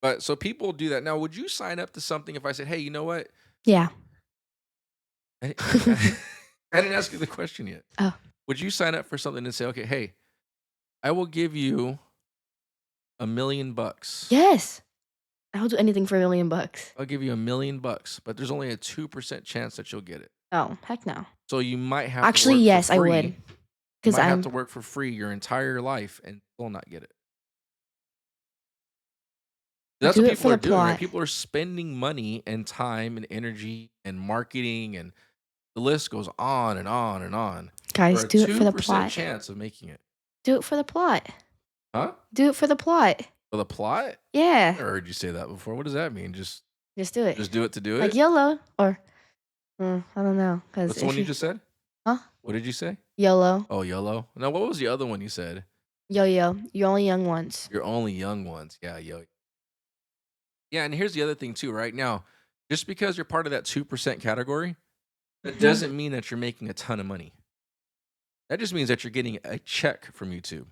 But so people do that. Now, would you sign up to something if I said, "Hey, you know what? Yeah. I didn't, I didn't ask you the question yet. Oh, Would you sign up for something and say, okay, hey, I will give you $1 million. yes. I'll do anything for $1,000,000. I'll give you $1 million, but there's only a 2% chance that you'll get it. Oh, heck no. So you might have to Actually, work for yes, I would, free. You 'cause might have I'm to work for free your entire life and still not get it. That's do what it people for are the doing, right? plot. People are spending money and time and energy and marketing, and the list goes on and on and on for Guys, a do it for the 2% plot. chance of making it. Do it for the plot. Huh? Do it for the plot. For the plot? Yeah. I never heard you say that before. What does that mean? Just do it. Just do it to do Like it? YOLO or I don't know, 'cause What's the if one you you just said? huh? What did you say? YOLO. Oh, YOLO? No, what was the other one you said? Yo-yo. You're only young once. You're only young ones. Yeah, yo. Yeah, and here's the other thing too, right? Now, just because you're part of that 2% category, that Mhm. doesn't mean that you're making a ton of money. That just means that you're getting a check from YouTube.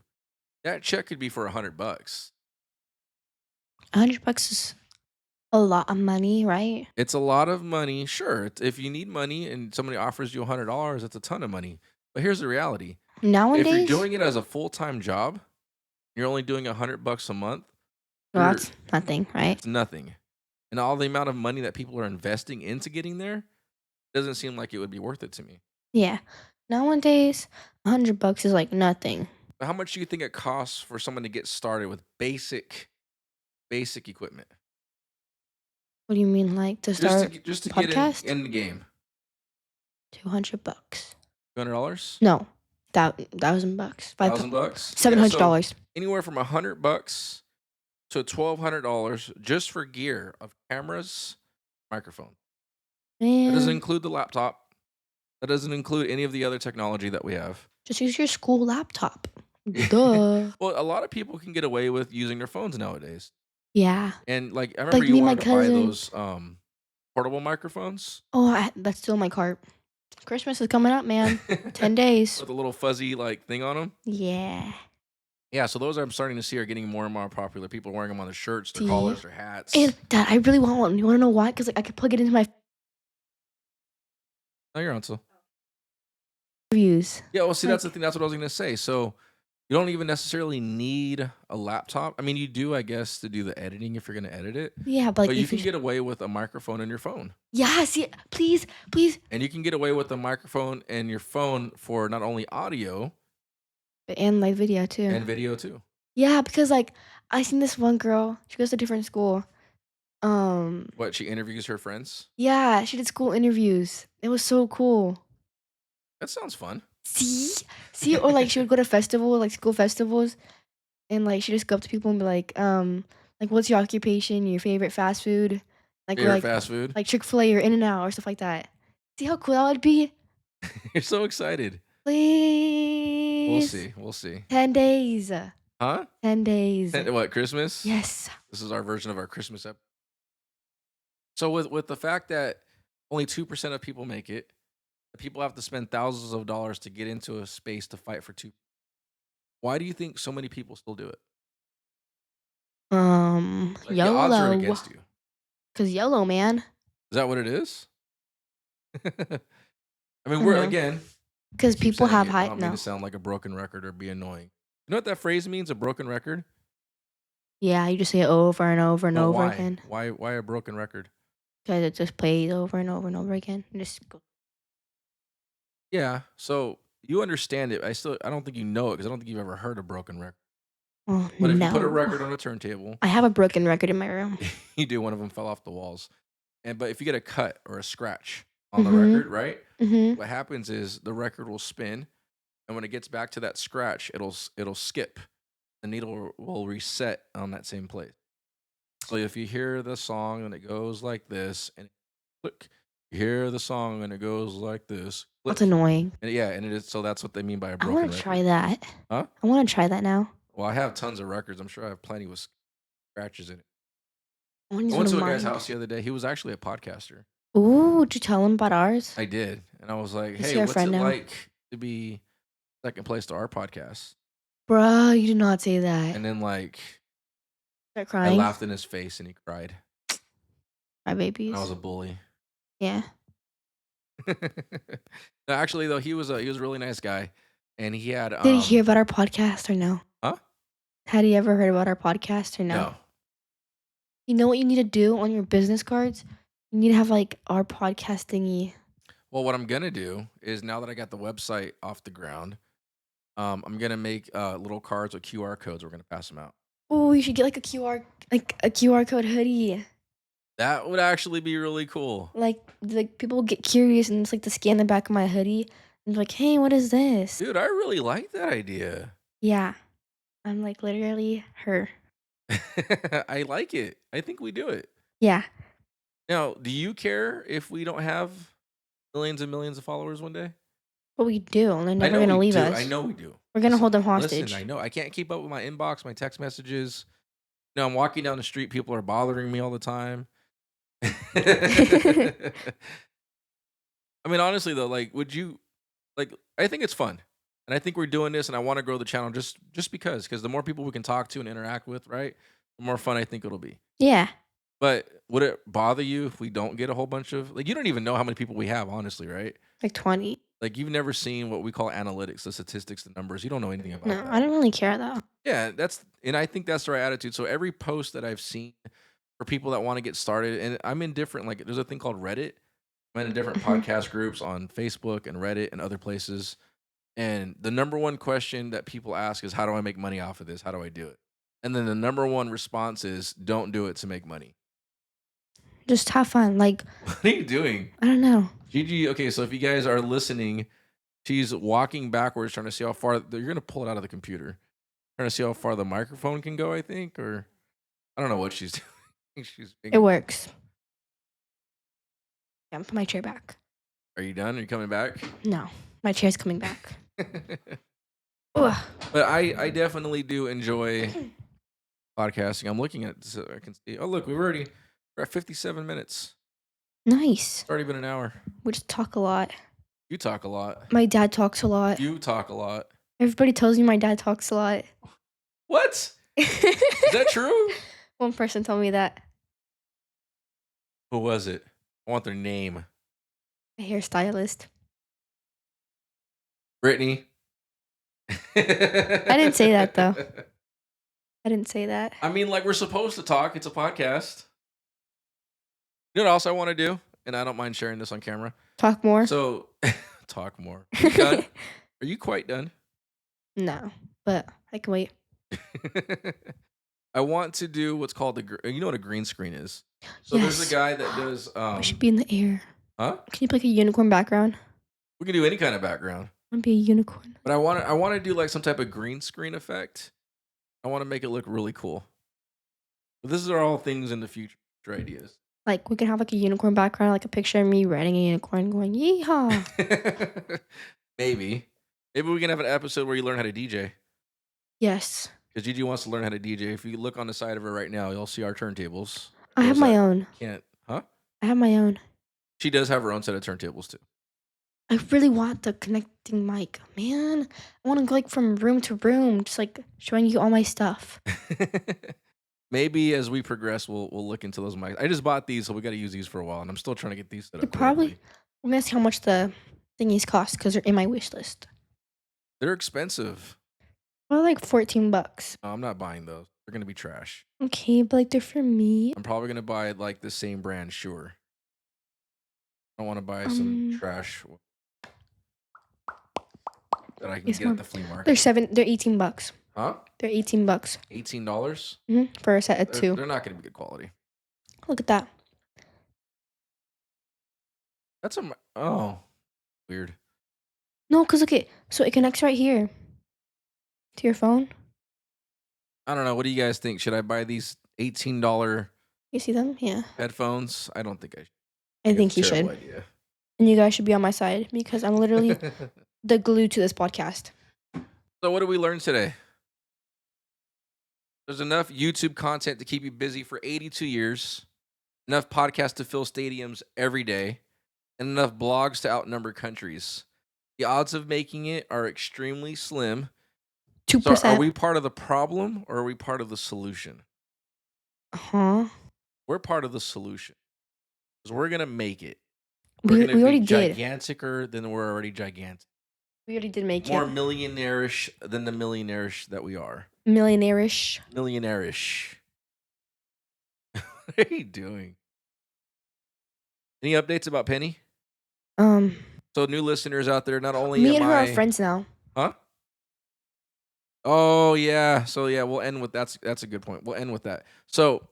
That check could be for $100. $100 is a lot of money, right? It's a lot of money. Sure, if you need money and somebody offers you $100, that's a ton of money. But here's the reality. If you're Nowadays, doing it as a full-time job, you're only doing $100 a month, well, you're that's nothing, right? it's nothing. And all the amount of money that people are investing into getting there doesn't seem like it would be worth it to me. Yeah. Nowadays, $100 is like nothing. But how much do you think it costs for someone to get started with basic equipment? What do you mean, like to start Just a to get podcast? in the game. $200. $200? No, $1,000, five, $1,000? Yeah, so $700. anywhere from $100 to $1,200 just for gear of cameras, microphone. That doesn't Man, include the laptop. That doesn't include any of the other technology that we have. just use your school laptop. Duh. Well, a lot of people can get away with using their phones nowadays. Yeah. And like I remember Like you me and my wanted to buy cousin. those portable microphones Oh, that's still in my cart. Christmas is coming up, man. 10 days. with a little fuzzy like thing on them. Yeah. Yeah, so those I'm starting to see are getting more and more popular. People are wearing them on their shirts, their See? collars, their hats. And Dad, I really want one. You wanna know why? Because like I could plug it into my No, you're on. So views. yeah, well, see, that's the Like, thing. That's what I was gonna say. So you don't even necessarily need a laptop. I mean, you do, I guess, to do the editing if you're gonna edit it. yeah, but like But you if you can get away with a microphone in your phone, yeah, see, please, please. and you can get away with a microphone in your phone for not only audio And like video too. and video too. Yeah, because like I seen this one girl. She goes to a different school. Um, What, she interviews her friends? yeah, she did school interviews. It was so cool. That sounds fun. See, see, or like she would go to festivals, like school festivals, and like she just go up to people and be like what's your occupation, your favorite fast food, like or Favorite fast food? like Chick-fil-A or In-N-Out or stuff like that. See how cool that would be? You're so excited. We'll Please. see. We'll see. 10 days. Huh? 10 days. What, Christmas? Yes. This is our version of our Christmas episode. So with the fact that only 2% of people make it, people have to spend thousands of dollars to get into a space to fight for two. Why do you think so many people still do it? Like the odds are YOLO. against you. Is 'Cause YOLO, man. that what it is? I I mean, don't we're know. again, I 'Cause keep people saying have it. I high don't mean to no. sound like a broken record or be annoying. You know what that phrase means, a broken record? Yeah, you just say it over and over and Well, over why? again. Why a broken record? 'Cause it just plays over and over and over again. And just go Yeah. So you understand it. I don't think you know it because I don't think you've ever heard a broken record. oh, But if you put a no. record on a turntable, I have a broken record in my room. you do, one of them fell off the walls. But if you get a cut or a scratch, on the Mhm. record, right? Mhm. What happens is the record will spin, and when it gets back to that scratch, it'll skip. The needle will reset on that same place. So if you hear the song and it goes like this, and click, you hear the song and it goes like this, That's click, annoying. and yeah, and it is. So that's what they mean by a I wanna broken try record, that. huh? I wanna try that now. Well, I have tons of records. I'm sure I have plenty with scratches in it. I wanna I use one went of to a guy's mine. house the other day. He was actually a podcaster. Ooh, did you tell him about ours? I did, and I was like, Is "Hey, he our what's friend it now? like to be second place to our podcast?" Bruh, you did not say that. And then like Start I crying? laughed in his face, and he cried, Cry and I was babies. a bully. Yeah. No, actually, though, he was a really nice guy, and he had Did he hear about our podcast or no? huh? Had he ever heard about our podcast or no? No. You know what you need to do on your business cards? You need to have, like, our podcast thingy. Well, what I'm gonna do is now that I got the website off the ground, I'm gonna make little cards with QR codes. We're gonna pass them out. Oh, you should get, like, a QR code hoodie. That would actually be really cool, Like, people get curious and it's, like, to scan the back of my hoodie and be like, "Hey, what is this?" dude. I really like that idea. Yeah. I'm, like, literally her. I like it. I think we do it. Yeah. Now, do you care if we don't have millions and millions of followers one day? But we do, and they're I never know gonna we leave do. I us. know we do. We're gonna hold Listen, them listen. I hostage. know I can't keep up with my inbox, my text messages. I'm walking down the street. People are bothering me all the time. I mean, honestly though, like, would you like? I think it's fun, and I think we're doing this, and I want to grow the channel just because the more people we can talk to and interact with, right, the more fun I think it'll be. Yeah, But would it bother you if we don't get a whole bunch of like? You don't even know how many people we have, honestly, right? like 20. Like you've never seen what we call analytics, the statistics, the numbers. You don't know anything about No, I that. don't really care though. Yeah, and I think that's the right attitude. So every post that I've seen for people that want to get started, and I'm in different like there's a thing called Reddit. I'm in different Mhm. podcast groups on Facebook and Reddit and other places. And the number one question that people ask is, "How do I make money off of this? How do I do it?" And then the number one response is, "Don't do it to make money." Just have fun. Like, What are you doing? I don't know. Gigi, okay, so if you guys are listening, she's walking backwards trying to see how far you're gonna pull it out of the computer. Trying to see how far the microphone can go, I think, or I don't know what she's doing. She's being It a works. Yeah, put my chair back. Are you done? Are you coming back? No, my chair's coming back. But Ugh. I definitely do enjoy podcasting. I'm looking at so I can see. Oh, look, we're at 57 minutes. Nice. It's already been an hour. We just talk a lot. You talk a lot. My dad talks a lot. You talk a lot. Everybody tells me my dad talks a lot. What? Is that true? One person told me that. Who was it? I want their name. A hairstylist. Brittany. I didn't say that though. I didn't say that. I mean, like we're supposed to talk. It's a podcast. You know what else I want to do? And I don't mind sharing this on camera. Talk more? So talk more. Are you done? Are you quite done? No, but I can wait. I want to do what's called you know what a green screen is. So there's a Yes. guy that does We should be in the air. huh? Can you pick a unicorn background? We can do any kind of background. I want to be a unicorn. But I want to do like some type of green screen effect. I want to make it look really cool. But this are all things in the future ideas. Like, we can have, like, a unicorn background, like a picture of me riding a unicorn going, "Yeehaw." Maybe. Maybe we can have an episode where you learn how to DJ. Yes. Because Gigi wants to learn how to DJ. If you look on the side of her right now, you'll see our turntables. I have Those my that own. Can't, huh? I have my own. She does have her own set of turntables too. I really want the connecting mic. Man, I want to go, like, from room to room, just, like, showing you all my stuff. Maybe as we progress, we'll look into those mics. I just bought these, so we got to use these for a while, and I'm still trying to get these set They up probably correctly. I'm gonna see how much the thingies cost because they're in my wish list. They're expensive. Well, like $14. No, I'm not buying those. They're gonna be trash. Okay, but, like, they're for me. I'm probably gonna buy like the same brand, sure. I don't want to buy some Um, trash that I can yes, get at mom. the flea market. They're $18. Huh? They're $18 $18? for a set of They're 2. not gonna be good quality. Look at that. That's weird. No, cause okay, so it connects right here to your phone. I don't know. What do you guys think? Should I buy these $18 You see them? Yeah. headphones? I don't think I should. I I think it's think a he terrible should. idea. And you guys should be on my side because I'm literally the glue to this podcast. So what did we learn today? There's enough YouTube content to keep you busy for 82 years, enough podcasts to fill stadiums every day, and enough blogs to outnumber countries. The odds of making it are extremely slim. So are 2%. we part of the problem or are we part of the solution? Huh? We're part of the solution because we're going to make it. We're We going to we be already did. giganticer than we're already gigantic. We already did make More it. millionaire-ish than the millionaire-ish that we are. Millionaire-ish. Millionaire-ish. What are you doing? Any updates about Penny? Um, So new listeners out there, not only Me am and her are I friends now. Huh? Oh yeah. So yeah, we'll end with that's a good point. We'll end with that. So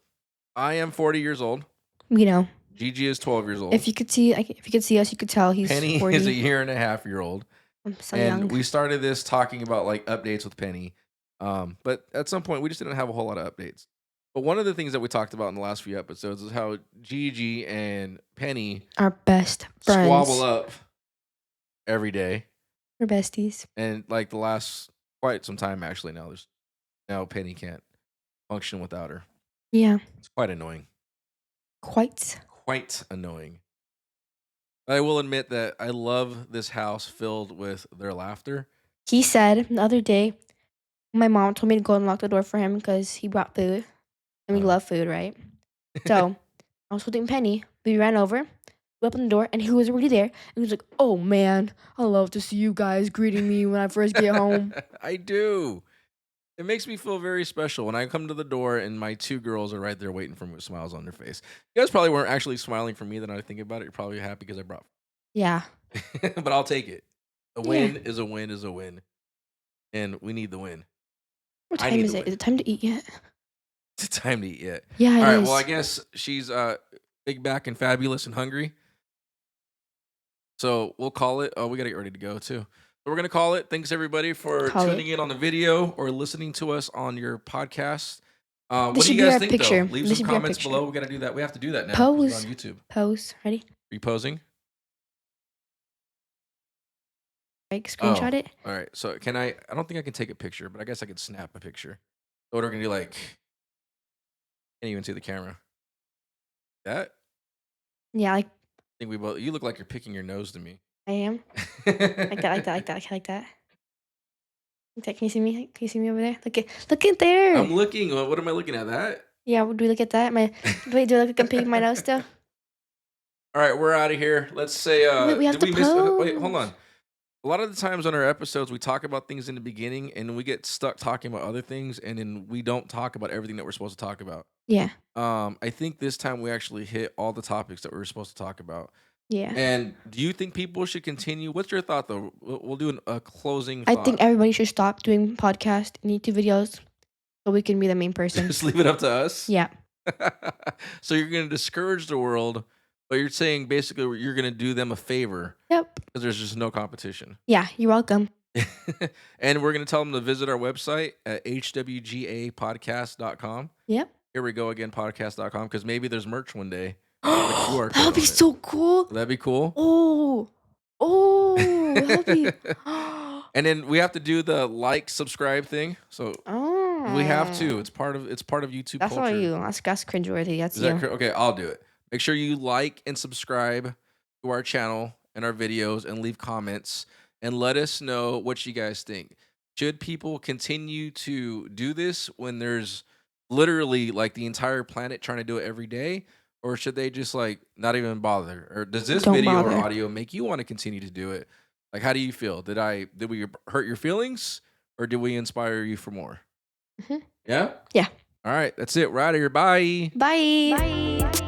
I am 40 years old. You know, Gigi is 12 years old. if you could see us, you could tell he's Penny 40. is a year and a half year old. I'm so And young. we started this talking about like updates with Penny. But at some point we just didn't have a whole lot of updates. But one of the things that we talked about in the last few episodes is how Gigi and Penny Our best friends. squabble up every day. We're besties. And like the last quite some time actually now Penny can't function without her. Yeah. It's quite annoying. Quite. Quite annoying. I will admit that I love this house filled with their laughter. He said the other day, my mom told me to go and lock the door for him because he brought food. And we love food, right? So I was holding Penny. We ran over, we opened the door, and he was already there. And he was like, "Oh man, I love to see you guys greeting me when I first get home." I do. It makes me feel very special when I come to the door and my two girls are right there waiting for me with smiles on their face. You guys probably weren't actually smiling for me. Then I think about it, you're probably happy because I brought. Yeah. But I'll take it. A Yeah. win is a win is a win, and we need the win. What I time need is the it? win. Is it time to eat yet? It's time to eat yet. Yeah, All it right. is. Well, I guess she's big back and fabulous and hungry. So we'll call it. Oh, we got to get ready to go too. So we're going to call it. Thanks everybody for tuning in on the video or listening to us on your podcast. What do should you be guys our think picture. though? Leave This some should be our comments picture. below. We got to do that. We have to do that now. 'cause Pose. we're on YouTube. Pose. Ready? Are you posing? Like, screenshot it. All right. So can I don't think I can take a picture, but I guess I could snap a picture. So what we're going to do like, can't even see the camera. That? Yeah, like I think we both, you look like you're picking your nose to me. I am. Like that, like that, like that, like that. Like that. Can you see me? Can you see me over there? Look at there. I'm looking. What am I looking at? That? Yeah, do we look at that? Wait, do I look like I'm picking my nose still? All right, we're out of here. Let's say, Wait, we have did to we miss? Wait, hold pose. on. A lot of the times on our episodes, we talk about things in the beginning, and we get stuck talking about other things, and then we don't talk about everything that we're supposed to talk about. Yeah. I think this time we actually hit all the topics that we were supposed to talk about. Yeah. And do you think people should continue? What's your thought, though? We'll do a closing I thought. think everybody should stop doing podcast and YouTube videos so we can be the main person. Just leave it up to us? Yeah. So you're going to discourage the world, but you're saying basically you're going to do them a favor. Yep. Because there's just no competition. Yeah, you're welcome. And we're going to tell them to visit our website at hwgapodcast.com. Yep. Here we go again, podcast.com, because maybe there's merch one day. QR That would be so cool. Would that be cool? That would be. And then we have to do the like, subscribe thing. So we have to. It's part of YouTube That's culture. not you. That's cringeworthy. That's Is you. that okay, I'll do it. Make sure you like and subscribe to our channel and our videos and leave comments and let us know what you guys think. Should people continue to do this when there's literally like the entire planet trying to do it every day? Or should they just like not even bother? Or does this video or audio make you want to continue to do it? Like, how do you feel? Did we hurt your feelings or did we inspire you for more? Mm-hmm. Yeah? Yeah. All right. That's it. We're out of here. Bye. Bye. Bye.